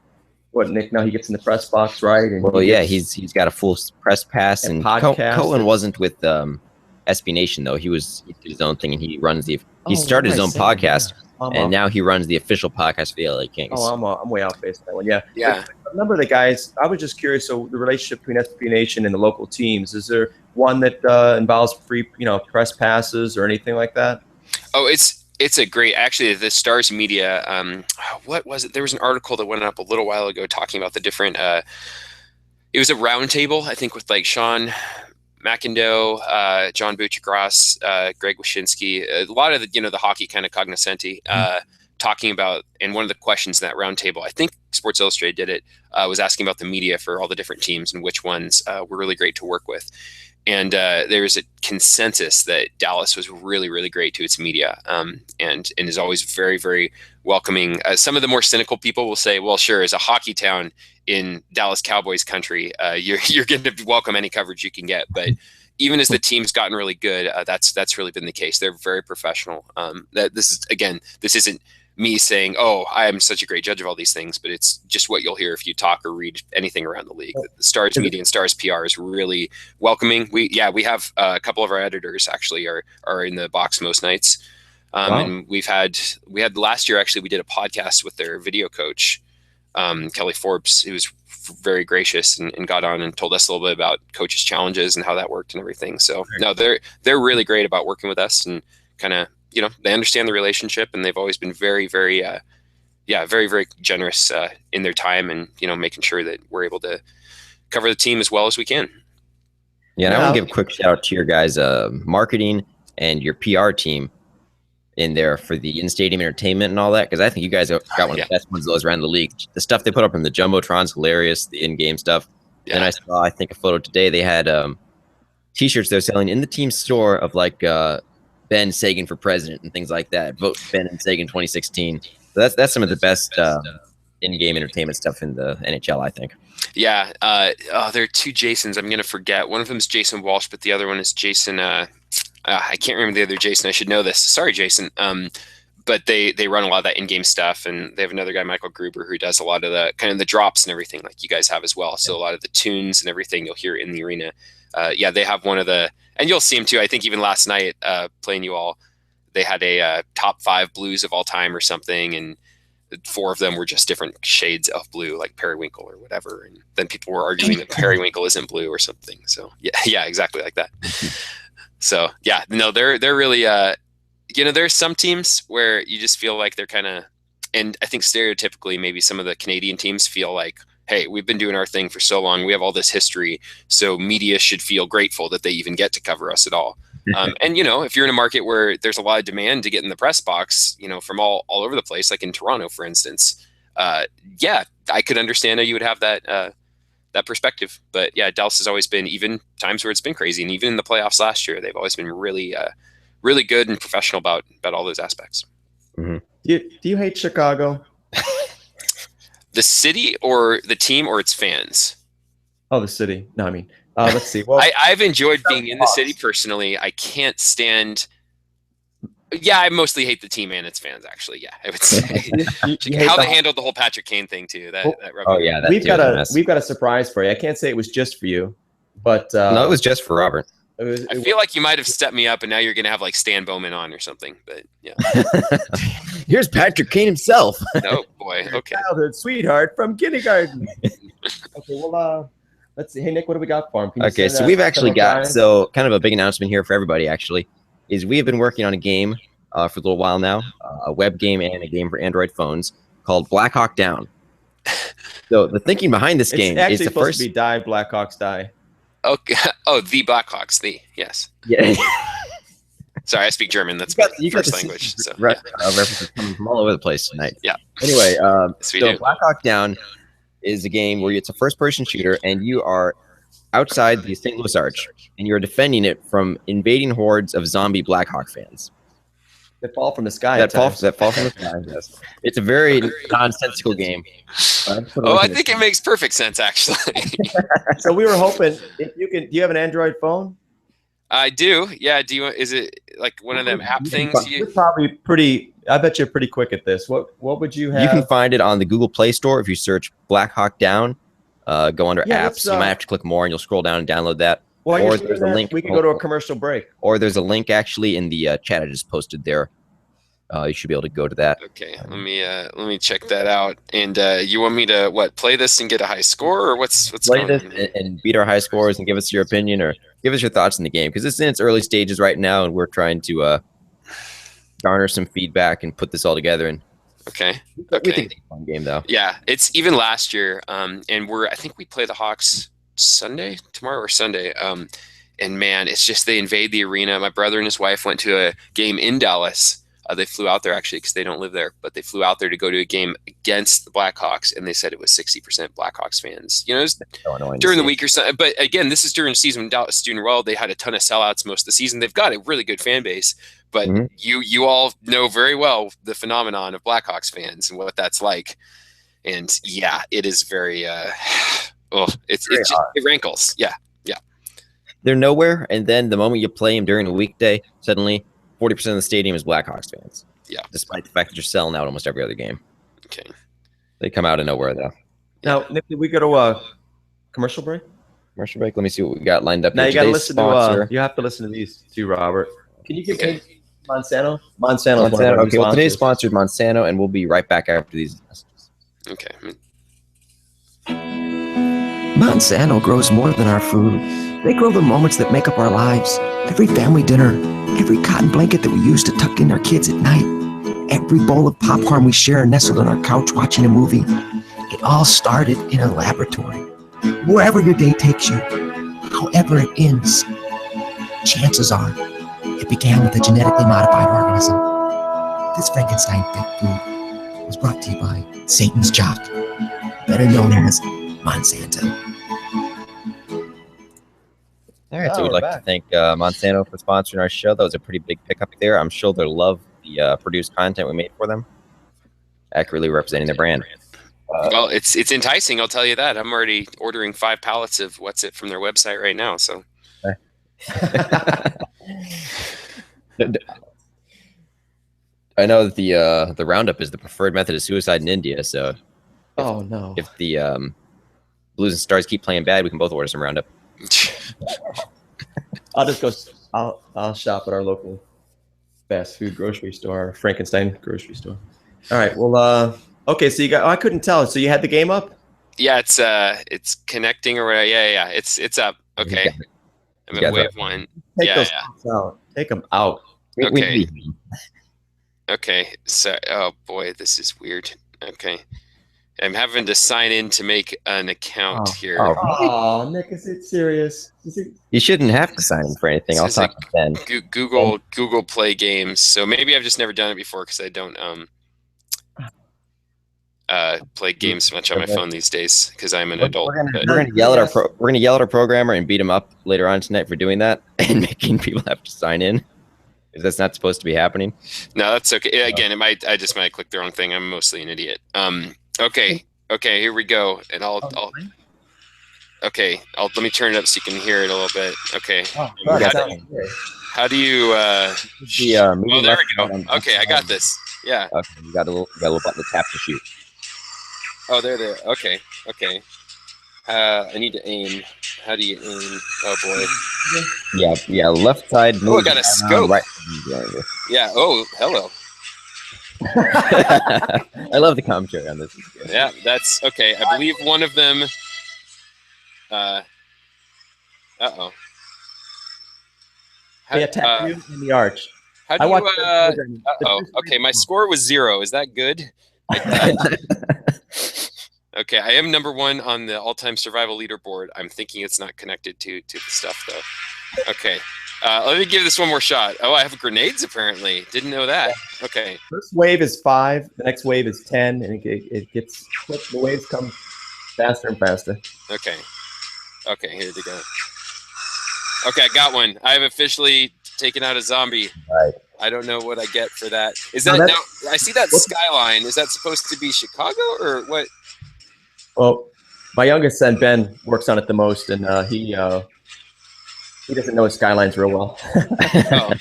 Nick, now he gets in the press box, right? And
he's got a full press pass, and Cohen wasn't with SB Nation though. He did his own thing, and he runs he started his own podcast, and now he runs the official podcast for the LA Kings.
Oh, I'm way off base on that one. Yeah.
Yeah.
a number of the guys, I was just curious. So the relationship between SB Nation and the local teams, is there one that involves free, press passes or anything like that?
Oh, it's a great, actually, the Stars Media, what was it? There was an article that went up a little while ago talking about the different, it was a roundtable, I think, with like Sean McIndoe, John Buccigross, Greg Wyshynski, a lot of the hockey kind of cognoscenti, talking about, and one of the questions in that roundtable, I think Sports Illustrated did it, was asking about the media for all the different teams and which ones were really great to work with. And there was a consensus that Dallas was really, really great to its media, and is always very, very welcoming. Some of the more cynical people will say, well, sure, as a hockey town in Dallas Cowboys country, you're going to welcome any coverage you can get. But even as the team's gotten really good, that's really been the case. They're very professional. This isn't me saying, oh, I am such a great judge of all these things, but it's just what you'll hear if you talk or read anything around the league. The Stars Media and Stars PR is really welcoming. We have a couple of our editors actually are in the box most nights.
Wow.
And we had last year, actually, we did a podcast with their video coach, Kelly Forbes, who was very gracious and got on and told us a little bit about coaches' challenges and how that worked and everything. So no, they're really great about working with us, and kind of, they understand the relationship, and they've always been very, very, very, very generous in their time, and, making sure that we're able to cover the team as well as we can.
Yeah, and I want to give a quick shout out to your guys' marketing and your PR team in there for the in-stadium entertainment and all that, because I think you guys have got one of the best ones of those around the league. The stuff they put up in the Jumbotron's hilarious, the in-game stuff. Yeah. And I saw, I think, a photo today. They had T-shirts they're selling in the team store of like Ben Sagan for president and things like that. Vote Ben and Sagan 2016. So that's some of the best in-game entertainment stuff in the NHL, I think.
Yeah. There are two Jasons. I'm going to forget. One of them is Jason Walsh, but the other one is Jason. I can't remember the other Jason. I should know this. Sorry, Jason. But they run a lot of that in-game stuff, and they have another guy, Michael Gruber, who does a lot of the kind of the drops and everything like you guys have as well. So a lot of the tunes and everything you'll hear in the arena. They have one of the, and you'll see them too. I think even last night playing you all, they had a top 5 blues of all time or something, and 4 of them were just different shades of blue, like periwinkle or whatever. And then people were arguing that periwinkle isn't blue or something. So yeah, exactly like that. So yeah, no, they're really, there's some teams where you just feel like they're kind of, and I think stereotypically maybe some of the Canadian teams feel like, hey, we've been doing our thing for so long. We have all this history. So media should feel grateful that they even get to cover us at all. And, if you're in a market where there's a lot of demand to get in the press box, from all over the place, like in Toronto, for instance, I could understand how you would have that perspective. But yeah, Dallas has always been, even times where it's been crazy, and even in the playoffs last year, they've always been really, really good and professional about all those aspects.
Mm-hmm.
Do you hate Chicago?
The city or the team or its fans?
Oh, the city. No, I mean, let's see. Well,
I've enjoyed being in the city personally. I can't stand. Yeah, I mostly hate the team and its fans, actually. Yeah, I would say how they handled the whole Patrick Kane thing too. That
we've got a surprise for you. I can't say it was just for you, but
no, it was just for Robert.
I feel like you might have stepped me up, and now you're going to have like Stan Bowman on or something. But yeah,
here's Patrick Kane himself.
Oh boy, okay.
Childhood sweetheart from kindergarten. Okay, well, let's see. Hey Nick, what do we got for him?
Okay, so we've actually got kind of a big announcement here for everybody. Actually, is we have been working on a game for a little while now, a web game and a game for Android phones called Black Hawk Down. So the thinking behind this game is the first
to be Die Blackhawks Die.
Okay. Oh, the Blackhawks. Yes.
Yeah.
Sorry, I speak German. That's my first language. So,
references coming from all over the place tonight.
Yeah.
Anyway, so Black Hawk Down is a game where it's a first-person shooter, and you are outside the St. Louis Arch, and you're defending it from invading hordes of zombie Blackhawk fans.
That fall from the sky.
That fall from the sky. Yes. It's a very nonsensical game.
I think it makes perfect sense, actually.
So we were hoping, if you can. Do you have an Android phone? I
do. Yeah. Do you? Is it like one of them app things?
You're probably pretty. I bet you're pretty quick at this. What would you have?
You can find it on the Google Play Store if you search Black Hawk Down. Go under apps. You might have to click more, and you'll scroll down and download that.
Or there's a link. We can go to a commercial break.
Or there's a link actually in the chat I just posted there you should be able to go to that.
Okay, let me check that out. And you want me to play this and get a high score, or what's
Play
going
this
on?
and beat our high scores and give us your opinion or give us your thoughts in the game because it's in its early stages right now, and we're trying to garner some feedback and put this all together. And
Okay.
we think it's a fun game though.
Yeah, it's even last year, and I think we play the Hawks tomorrow or Sunday. And man, it's just they invade the arena. My brother and his wife went to a game in Dallas. They flew out there actually because they don't live there, but they flew out there to go to a game against the Blackhawks, and they said it was 60% Blackhawks fans. You know, it was during the week or something. But again, this is during the season when Dallas is doing well. They had a ton of sellouts most of the season. They've got a really good fan base, but you all know very well the phenomenon of Blackhawks fans and what that's like. And yeah, it is very it rankles. Yeah.
They're nowhere, and then the moment you play them during a weekday, suddenly 40% of the stadium is Blackhawks fans.
Yeah.
Despite the fact that you're selling out almost every other game.
Okay.
They come out of nowhere, though.
Now, Nick, did we go to a commercial break?
Commercial break. Let me see what we got lined up.
Now
here.
you got to
Today's
listen
sponsor.
to. You have to listen to these two, Robert. Can you give me Monsanto?
Monsanto. Okay. Well, today's sponsor is Monsanto, and we'll be right back after these messages.
Okay.
Monsanto grows more than our food. They grow the moments that make up our lives. Every family dinner, every cotton blanket that we use to tuck in our kids at night, every bowl of popcorn we share nestled on our couch watching a movie. It all started in a laboratory. Wherever your day takes you, however it ends, chances are it began with a genetically modified organism. This Frankenstein pet food was brought to you by Satan's Jock, better known as Monsanto.
All right, so we'd like to thank Monsanto for sponsoring our show. That was a pretty big pickup there. I'm sure they'll love the produced content we made for them, accurately representing their brand.
Well, it's enticing, I'll tell you that. I'm already ordering 5 pallets of What's It from their website right now. So,
I know that the Roundup is the preferred method of suicide in India. So,
oh no,
if the Blues and Stars keep playing bad, we can both order some Roundup.
I'll just go. I'll shop at our local fast food grocery store, Frankenstein grocery store. All right. Well, okay. So you got. Oh, I couldn't tell. So you had the game up?
Yeah, it's connecting or whatever. Yeah. It's up. Okay. I'm at wave 1.
Take those out. Take them out.
Okay. Okay. So, oh boy, this is weird. Okay. I'm having to sign in to make an account here.
Oh, Nick, is it serious?
You shouldn't have to sign in for anything. I'll talk to Ben.
Google Play Games. So maybe I've just never done it before because I don't play games much on my phone these days because I'm an adult.
We're gonna yell at our programmer and beat him up later on tonight for doing that and making people have to sign in. If that's not supposed to be happening.
No, that's okay. Again, I just might click the wrong thing. I'm mostly an idiot. Okay, here we go. And let me turn it up so you can hear it a little bit. Okay. How do you
there we
go. Okay, I got this. Yeah.
Okay, you got a little button to tap to shoot.
Oh, there. Okay. I need to aim. How do you aim? Oh boy.
Yeah, left side.
Oh, I got a scope.
Right.
Yeah. Oh, hello.
I love the commentary on this.
Yeah, that's okay. I believe one of them. Uh-oh.
They attack you in the arch.
How do you? Okay, my score was 0. Is that good? Okay, I am number 1 on the all-time survival leaderboard. I'm thinking it's not connected to the stuff though. Okay. Let me give this one more shot. Oh, I have grenades apparently. Didn't know that. Okay.
First wave is 5. The next wave is 10, and it gets quick. The waves come faster and faster.
Okay. Here they go. Okay, I got one. I have officially taken out a zombie.
Right.
I don't know what I get for that. Is that now? I see that skyline. Is that supposed to be Chicago or what?
Well, my youngest son Ben works on it the most, and he doesn't know his skylines real well.
Oh.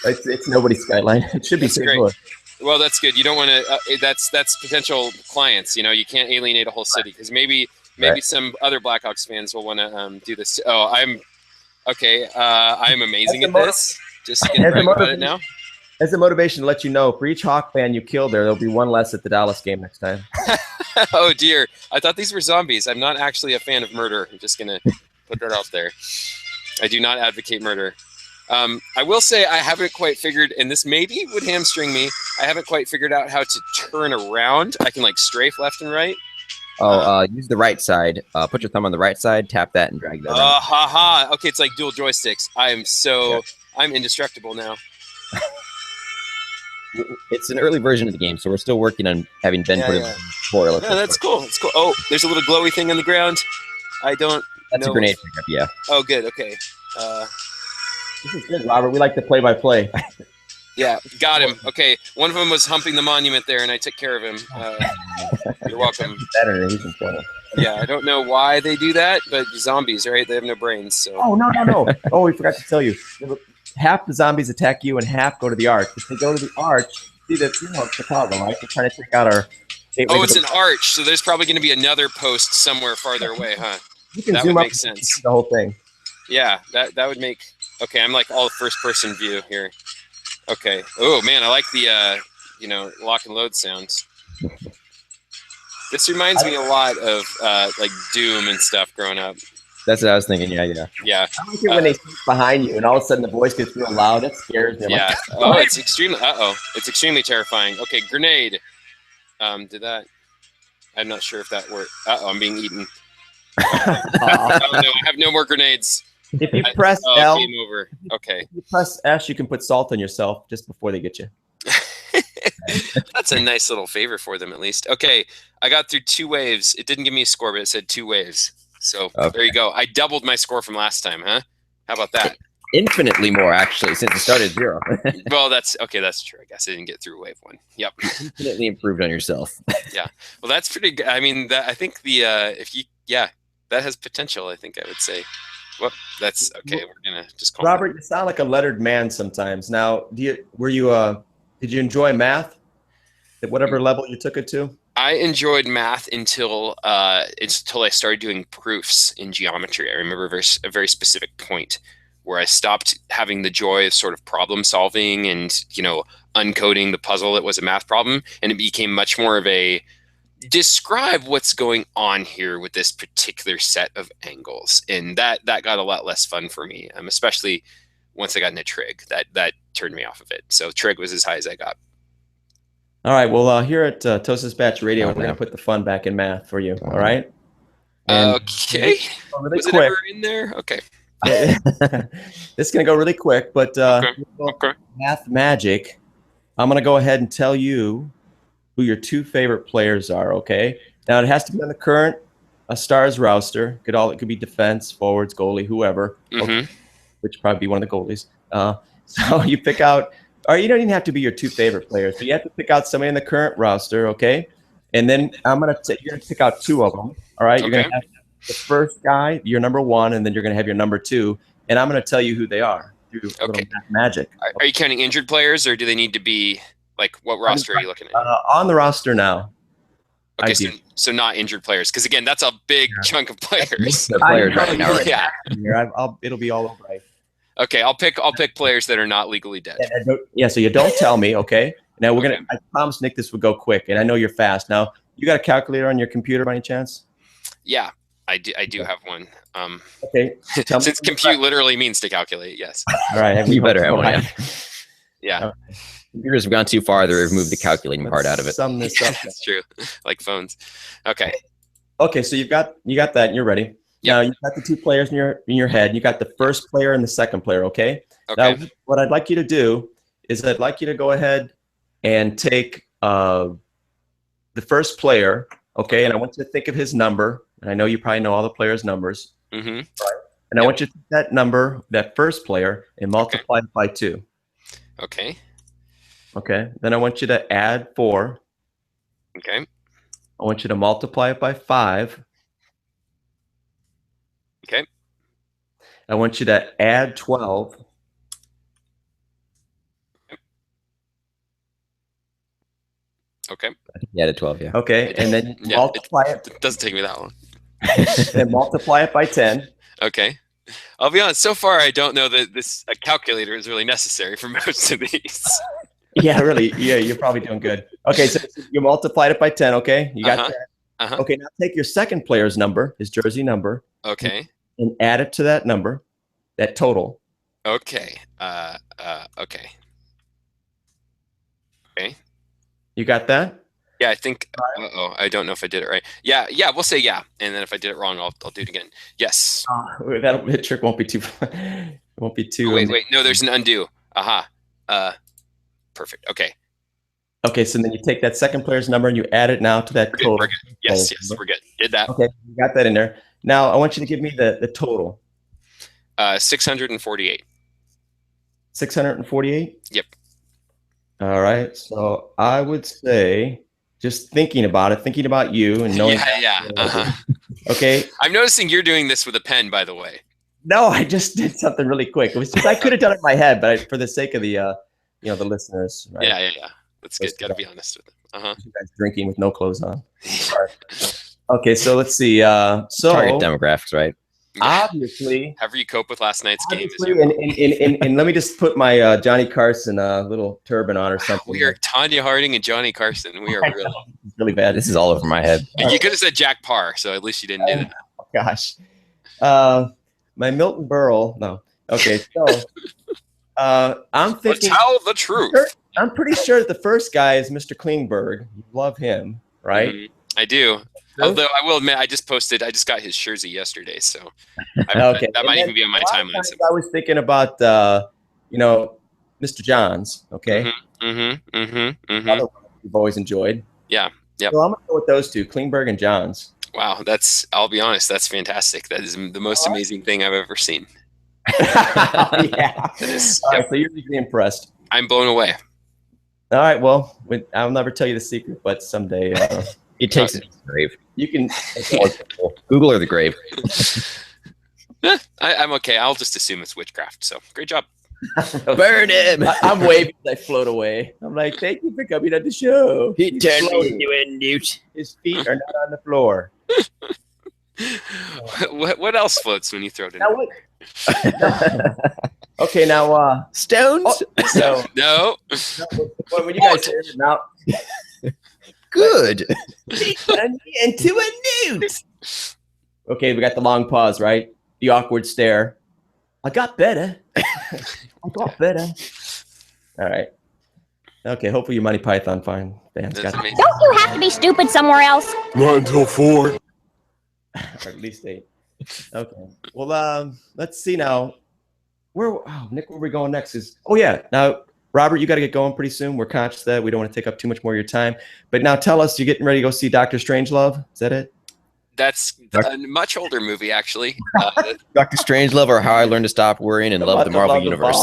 It's nobody's skyline. It should be St. Louis.
Well, that's good. You don't want to. That's potential clients. You know, you can't alienate a whole city because maybe some other Blackhawks fans will want to do this. Oh, I'm okay. I'm amazing at this. Just gonna brag about it now.
As a motivation to let you know, for each Hawk fan you kill there'll be one less at the Dallas game next time.
Oh dear, I thought these were zombies. I'm not actually a fan of murder. I'm just gonna put that out there. I do not advocate murder. I will say I haven't quite figured, and this maybe would hamstring me, I haven't quite figured out how to turn around. I can like strafe left and right.
Use the right side. Put your thumb on the right side, tap that, and drag that around.
Haha. Okay, it's like dual joysticks. I'm indestructible now.
It's an early version of the game, so we're still working on having Ben put it in the tutorial.
Yeah, that's cool. That's cool. Oh, there's a little glowy thing on the ground. I don't
That's
know.
a grenade pickup, yeah.
Oh, good. Okay.
This is good, Robert. We like the play-by-play.
Yeah, got him. Okay, one of them was humping the monument there, and I took care of him. You're welcome.
Better, he's in trouble.
Yeah, I don't know why they do that, but zombies, right? They have no brains, so.
Oh, no. Oh, we forgot to tell you. Half the zombies attack you and half go to the arch. If they go to the arch, see that, it's Chicago, right? We're trying to take out our...
Oh, it's an arch, so there's probably going to be another post somewhere farther away, huh?
You can
that
zoom
would
up
make sense.
See the whole thing.
Yeah, that would make... Okay, I'm like all first-person view here. Okay. Oh, man, I like the, lock and load sounds. This reminds me a lot of, like, Doom and stuff growing up.
That's what I was thinking, yeah.
Yeah.
I like it when they sit behind you and all of a sudden the voice gets real loud. That scares me. I'm
Yeah.
like,
Oh, it's extremely terrifying. Okay, grenade. Did that... I'm not sure if that worked. Uh-oh, I'm being eaten. Oh, no, I have no more grenades.
If you press L,
game over. Okay.
if you press S, you can put salt on yourself just before they get you.
That's a nice little favor for them, at least. Okay, I got through 2 waves. It didn't give me a score, but it said 2 waves. So There you go. I doubled my score from last time, huh? How about that?
Infinitely more, actually, since it started 0.
Well, that's true. I guess I didn't get through wave 1. Yep.
Infinitely improved on yourself.
Yeah. Well, that's pretty good. I mean, I think that has potential, I think I would say. Well, that's okay. We're gonna just call
Robert, you sound like a lettered man sometimes. Now, did you enjoy math at whatever level you took it to?
I enjoyed math until I started doing proofs in geometry. I remember a very specific point where I stopped having the joy of sort of problem solving and uncoding the puzzle that was a math problem, and it became much more of a describe what's going on here with this particular set of angles, and that got a lot less fun for me, especially once I got into trig. That turned me off of it. So trig was as high as I got.
All right, well, here at ToastDispatch Radio, we're going to put the fun back in math for you, all right? And
okay.
really
was
quick.
It ever in there? Okay.
This is going to go really quick, but
Okay.
Math magic, I'm going to go ahead and tell you who your 2 favorite players are, okay? Now, it has to be on the current Stars roster. It could be defense, forwards, goalie, whoever,
Mm-hmm.
which would probably be one of the goalies. So you pick out, or you don't even have to be your 2 favorite players, but you have to pick out somebody in the current roster, okay? And then you're going to pick out 2 of them, all right? You're going to have the first guy, your number 1, and then you're going to have your number 2, and I'm going to tell you who they are through a little math magic.
Are you counting injured players, or do they need to be, like, what roster are you looking at?
On the roster now.
Okay, so not injured players, because again, that's a big chunk of players.
The players right now.
Yeah.
It'll be all over. Right?
Okay, I'll pick players that are not legally dead.
So you don't tell me, okay? Now I promised Nick this would go quick, and I know you're fast. Now, you got a calculator on your computer by any chance?
Yeah, I do have one.
Okay.
Since compute literally means to calculate, yes.
All right.
You better have one.
Yeah.
Okay.
Computers have gone too far. They removed the calculating part out of it.
Sum this up.
That's true. Like phones. Okay.
Okay, so you got that, and you're ready.
Yep.
Now you've got the 2 players in your head. You got the first player and the second player. Okay.
Okay.
Now, what I'd like you to do is I'd like you to go ahead and take the first player. Okay, and I want you to think of his number. And I know you probably know all the players' numbers.
Mm-hmm.
Right? And I want you to take that number, that first player, and multiply it by 2.
Okay.
Okay. Then I want you to add 4.
Okay.
I want you to multiply it by 5.
Okay.
I want you to add 12.
Okay.
Yeah, to 12, yeah.
Okay. And then multiply it.
It doesn't take me that long.
And multiply it by 10.
Okay. I'll be honest. So far, I don't know that a calculator is really necessary for most of these.
Yeah, really. Yeah, you're probably doing good. Okay, so you multiplied it by 10. Okay, you got that. Okay, now take your second player's number, his jersey number.
Okay.
And add it to that number, that total.
Okay. Okay. Okay.
You got that?
Yeah, I think. I don't know if I did it right. Yeah. We'll say yeah, and then if I did it wrong, I'll do it again. Yes.
That trick won't be too. It won't be too.
Wait. No, there's an undo. Perfect. Okay.
Okay, so then you take that second player's number and you add it now to that total.
We're good. Yes, we're good. Did that.
Okay, you got that in there. Now I want you to give me the total.
648.
648?
Yep.
All right. So I would say, just thinking about you and knowing.
Yeah.
Okay.
I'm noticing you're doing this with a pen, by the way.
No, I just did something really quick. It was just I could have done it in my head, but for the sake of the the listeners. Right?
Yeah. That's good. Got to be honest with it.
You guys drinking with no clothes on. Okay, so let's see. So
Target demographics, right?
Obviously,
however you cope with last night's game.
And let me just put my Johnny Carson little turban on or something.
We are Tanya Harding and Johnny Carson. We are
really bad.
This is all over my head.
And you could have said Jack Parr, so at least you didn't do that.
Oh, gosh. My Milton Berle. No. Okay, so I'm thinking.
Tell the truth.
I'm pretty sure that the first guy is Mr. Klingberg. You love him, right?
Mm-hmm. I do. Although I will admit, I just got his jersey yesterday, so
okay.
that might even be on my timeline.
I was thinking about, Mr. Johns. Okay. You've always enjoyed.
Yeah. Yep.
So I'm gonna go with those two, Klingberg and Johns.
Wow, I'll be honest, that's fantastic. That is the most amazing thing I've ever seen.
Yeah. All right, so you're really impressed.
I'm blown away.
All right, well, I'll never tell you the secret, but someday
it takes it to the grave.
You can
Google or the grave.
I'm okay. I'll just assume it's witchcraft. So great job.
Burn him.
I'm waving as I float away. I'm like, thank you for coming on the show.
He turned me into a newt.
His feet are not on the floor.
What else floats when you throw it in?
Okay, now
stones.
No.
When you guys say it now,
good.
Into a newt. Okay, we got the long pause, right? The awkward stare. I got better. All right. Okay, hopefully you Monty Python fans got it.
Don't you have to be stupid somewhere else?
Not until 4.
Or at least 8. Okay. Well, let's see now. Nick, where are we going next? Now, Robert, you got to get going pretty soon. We're conscious that we don't want to take up too much more of your time. But now tell us, you're getting ready to go see Dr. Strangelove? Is that it?
That's a much older movie, actually.
Dr. Strangelove, or How I Learned to Stop Worrying and Love the Marvel Universe.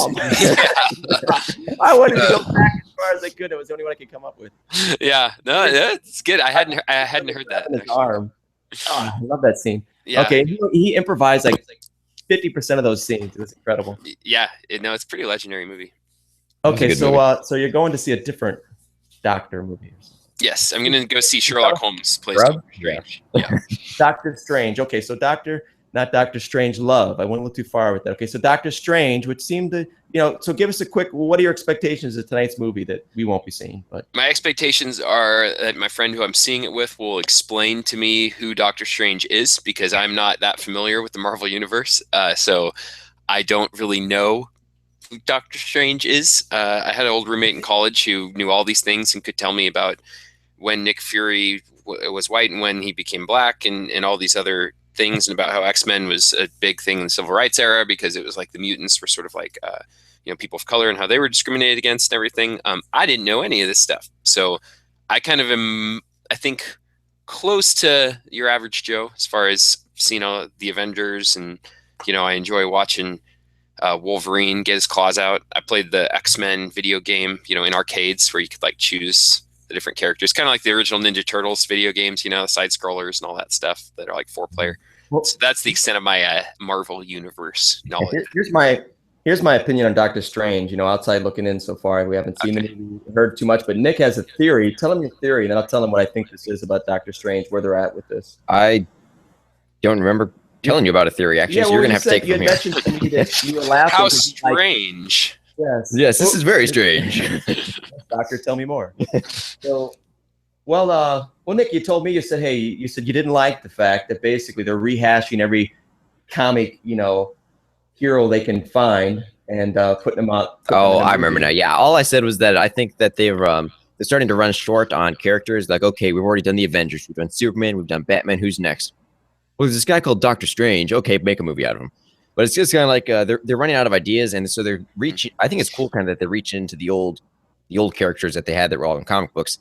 I wanted to go back as far as I could. It was the only one I could come up with.
Yeah, no, it's good. I hadn't heard that.
His arm. Oh, I love that scene.
Yeah.
Okay, he improvised like 50% of those scenes. It was incredible.
Yeah, it's a pretty legendary movie.
Okay, so you're going to see a different Doctor movie.
Yes, I'm going to go see Sherlock Holmes plays Doctor Strange. Yeah.
Doctor Strange. Okay, so not Doctor Strange Love. I went a little too far with that. Okay, so Doctor Strange, which seemed to, so give us a quick, what are your expectations of tonight's movie that we won't be seeing? But
my expectations are that my friend who I'm seeing it with will explain to me who Doctor Strange is, because I'm not that familiar with the Marvel Universe. So I don't really know who Doctor Strange is. I had an old roommate in college who knew all these things and could tell me about when Nick Fury was white and when he became black and all these other things, and about how X-Men was a big thing in the civil rights era because it was like the mutants were sort of like people of color and how they were discriminated against and everything. I didn't know any of this stuff, so I kind of am, I think, close to your average Joe as far as seeing the Avengers, and I enjoy watching Wolverine get his claws out. I played the X-Men video game, in arcades where you could like choose the different characters, kind of like the original Ninja Turtles video games, the side scrollers and all that stuff that are like 4-player. So that's the extent of my Marvel Universe knowledge.
Here's my opinion on Doctor Strange. Outside looking in so far, we haven't seen the movie, heard too much, but Nick has a theory. Tell him your theory, and then I'll tell him what I think this is about Doctor Strange, where they're at with this.
I don't remember telling you about a theory, actually, so you're going to have to take it from here.
To me that you were laughing.
How strange.
Yes.
Yes, this is very strange.
Doctor, tell me more. So, well, Nick, you told me, you said you didn't like the fact that basically they're rehashing every comic, hero they can find and putting them out.
I remember now. Yeah, all I said was that I think that they're starting to run short on characters. Like, okay, we've already done the Avengers, we've done Superman, we've done Batman. Who's next? Well, there's this guy called Doctor Strange. Okay, make a movie out of him. But it's just kind of like they're running out of ideas, and so they're reaching. I think it's cool, kind of, that they reach into the old characters that they had that were all in comic books,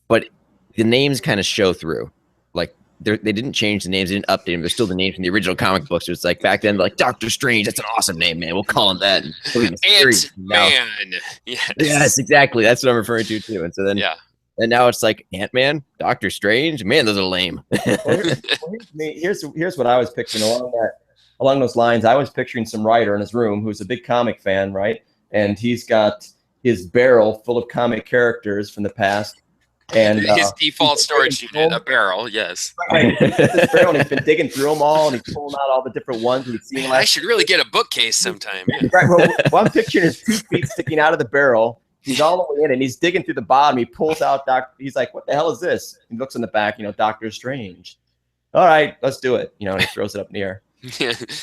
but the names kind of show through. Like they didn't change the names, they didn't update them. They're still the names from the original comic books. So it's like back then, like Doctor Strange. That's an awesome name, man. We'll call him that.
Ant-Man.
Yes, exactly. That's what I'm referring to too. And so then, and now it's like Ant-Man, Doctor Strange. Man, those are lame.
Here's what I was picturing along those lines. I was picturing some writer in his room who's a big comic fan, right? And he's got his barrel full of comic characters from the past. And
his default storage unit, a barrel, yes.
Right. This barrel, and he's been digging through them all, and he's pulling out all the different ones we've seen.
I should really get a bookcase sometime. Yeah.
Right. Well, I'm picturing his 2 feet sticking out of the barrel. He's all the way in, and he's digging through the bottom. He pulls out he's like, "What the hell is this?" He looks in the back, Doctor Strange. All right, let's do it. And he throws it up in the air.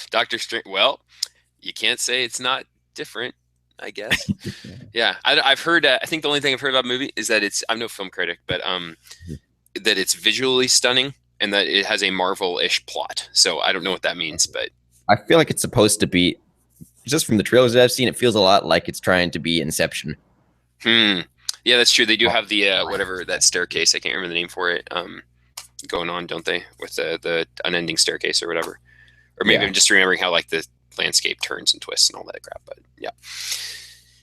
Doctor Strange. Well, you can't say it's not different, I guess. Yeah, I've heard. I think the only thing I've heard about the movie is that I'm no film critic, but that it's visually stunning and that it has a Marvel-ish plot. So I don't know what that means, but
I feel like it's supposed to be. Just from the trailers that I've seen, it feels a lot like it's trying to be Inception.
Yeah, that's true. They do have the whatever that staircase. I can't remember the name for it. Going on, don't they? With the unending staircase or whatever. Or maybe I'm just remembering how like the landscape turns and twists and all that crap. But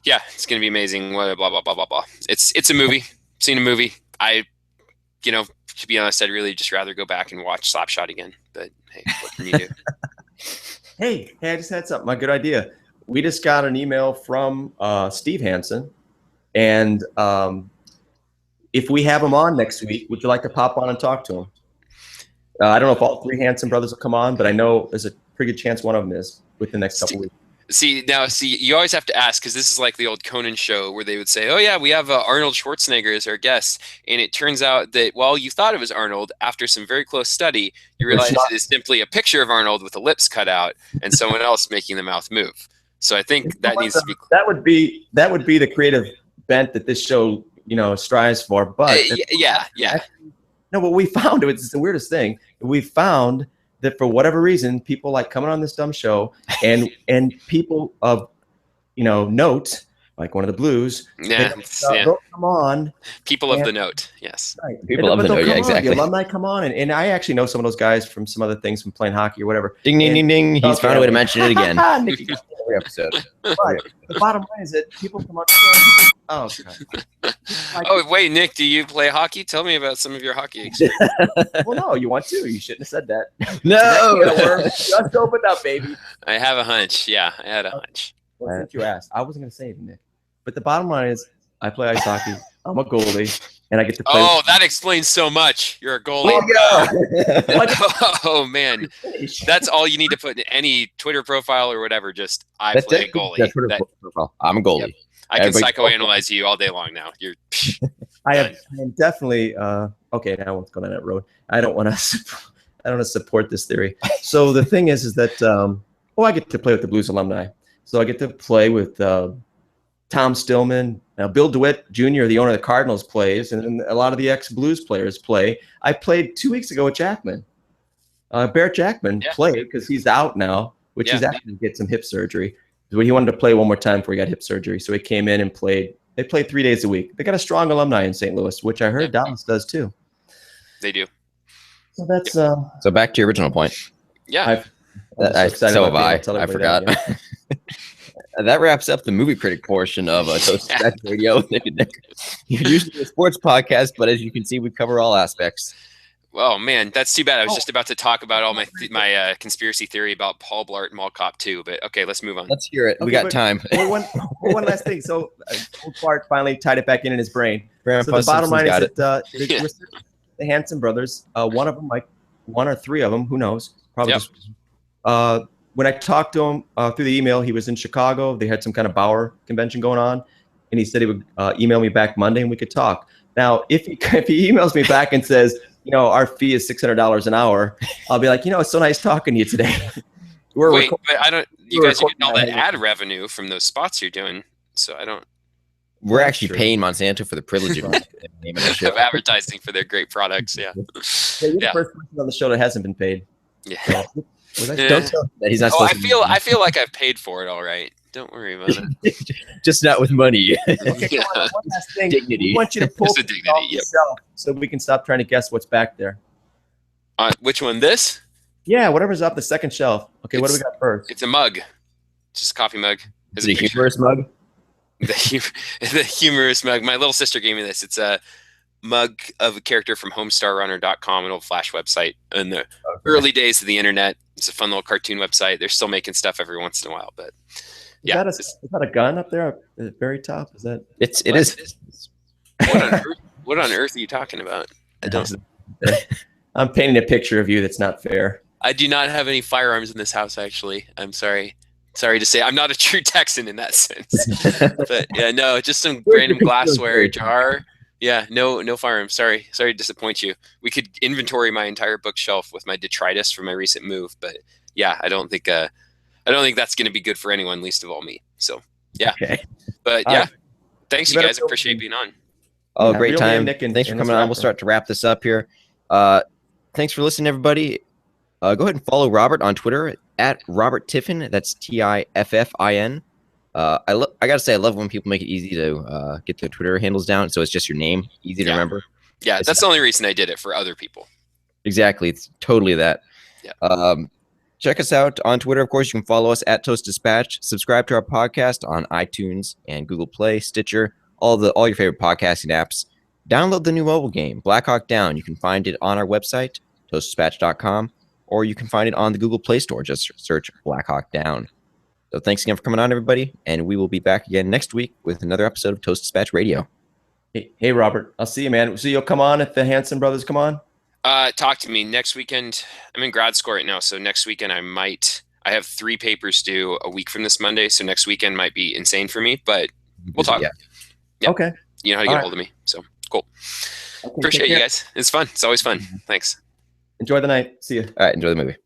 yeah, it's gonna be amazing. Blah blah blah blah blah blah. It's a movie. Seen a movie. To be honest, I'd really just rather go back and watch Slapshot again. But hey, what can you do?
Hey, I just had something. A good idea. We just got an email from Steve Hansen, and if we have him on next week, would you like to pop on and talk to him? I don't know if all 3 Hansen brothers will come on, but I know there's a pretty good chance one of them is within the next couple weeks.
See, you always have to ask, because this is like the old Conan show where they would say, "Oh yeah, we have Arnold Schwarzenegger as our guest," and it turns out that while you thought it was Arnold, after some very close study, you realize it is simply a picture of Arnold with the lips cut out and someone else making the mouth move. So I think that needs to be.
That would be the creative bent that this show strives for. But
yeah.
No, but we found it's the weirdest thing. We found that for whatever reason, people like coming on this dumb show, and people of note, like one of the Blues, they'll come on.
People of the note, yes.
Right.
People of the note, yeah, exactly.
The alumni come on, and I actually know some of those guys from some other things, from playing hockey or whatever.
Ding, ding, ding, ding. He's found a way to mention it again.
Nicky got it every episode. But the bottom line is that people come on the show. Oh,
oh, wait, Nick, do you play hockey? Tell me about some of your hockey experience.
Well, no, you want to. You shouldn't have said that.
No.
Just opened up, baby.
I have a hunch. Yeah, I had a hunch.
Well, since you asked, I wasn't going to say it, Nick. But the bottom line is, I play ice hockey. I'm a goalie, and I get to play.
Oh, that explains so much. You're a goalie. Oh man, that's all you need to put in any Twitter profile or whatever. Just I play a goalie.
Profile. I'm a goalie. Yep.
I can psychoanalyze you all day long now.
I am definitely okay. Now let's go down that road. I don't want to support this theory. So the thing is that I get to play with the Blues alumni. So I get to play with Tom Stillman. Now Bill DeWitt Jr., the owner of the Cardinals, plays, and a lot of the ex-Blues players play. I played 2 weeks ago with Jackman. Barrett Jackman played because he's out now, which he's actually get some hip surgery. He wanted to play one more time before he got hip surgery, so he came in and played. They played 3 days a week. They got a strong alumni in St. Louis, which I heard Dallas does too.
They do.
So that's
so back to your original point.
Yeah,
so have I. I forgot. That wraps up the movie critic portion of ToastDispatch Radio. You're usually a sports podcast, but as you can see, we cover all aspects.
Oh man, that's too bad. I was just about to talk about all my conspiracy theory about Paul Blart and Mall Cop 2, but okay, let's move on.
Let's hear it. We got time.
One last thing. So Bart finally tied it back in his brain. So the bottom line is that the Hansen brothers, one of them, like one or three of them, who knows? Probably just. When I talked to him through the email, he was in Chicago. They had some kind of Bauer convention going on. and he said he would email me back Monday and we could talk. Now, if he emails me back and says, our fee is $600 an hour, I'll be like, it's so nice talking to you today.
Wait, but you guys are getting all that ad revenue from those spots you're doing, so I don't.
We're actually paying Monsanto for the privilege of
advertising for their great products. Yeah.
You're the first person on the show that hasn't been paid.
Yeah.
Don't tell him that he's not supposed to.
I feel like I've paid for it all right. Don't worry about it.
Just not with money.
Okay, one last thing.
Dignity.
We want you to pull
Just a dignity,
yourself so we can stop trying to guess what's back there.
Which one? This?
Yeah, whatever's up the second shelf. Okay, what do we got first?
It's a mug. Just a coffee mug.
Is it a humorous mug?
The humorous mug. My little sister gave me this. It's a mug of a character from homestarrunner.com, an old Flash website in the early days of the internet. It's a fun little cartoon website. They're still making stuff every once in a while, but yeah.
Is that a gun up there at the very top? Is that?
It is.
What on earth are you talking about? I don't.
I'm painting a picture of you that's not fair.
I do not have any firearms in this house, actually. I'm sorry. Sorry to say, I'm not a true Texan in that sense. But yeah, no, just some random glassware jar. Yeah, no firearms. Sorry to disappoint you. We could inventory my entire bookshelf with my detritus from my recent move, but yeah, I don't think that's going to be good for anyone, least of all me. So yeah,
okay.
But yeah, thanks you guys. Appreciate being on.
Oh, great time. Thanks for coming on. We'll start to wrap this up here. Thanks for listening, everybody. Go ahead and follow Robert on Twitter at Robert Tiffin. That's TIFFIN. I gotta say, I love when people make it easy to get their Twitter handles down, so it's just your name, easy to remember.
Yeah, that's the only reason I did it, for other people.
Exactly, it's totally that.
Yeah.
Check us out on Twitter. Of course, you can follow us at ToastDispatch. Subscribe to our podcast on iTunes and Google Play, Stitcher, all your favorite podcasting apps. Download the new mobile game, Black Hawk Down. You can find it on our website, ToastDispatch.com, or you can find it on the Google Play Store. Just search Black Hawk Down. So thanks again for coming on, everybody, and we will be back again next week with another episode of Toast Dispatch Radio.
Hey, Robert. I'll see you, man. So you'll come on if the Hanson brothers come on?
Talk to me next weekend. I'm in grad school right now, so next weekend I have 3 papers due a week from this Monday, so next weekend might be insane for me, but we'll talk.
Yeah. Okay.
You know how to get a hold of me, so cool. Okay, appreciate you guys. It's fun. It's always fun. Thanks.
Enjoy the night. See you.
All right, enjoy the movie.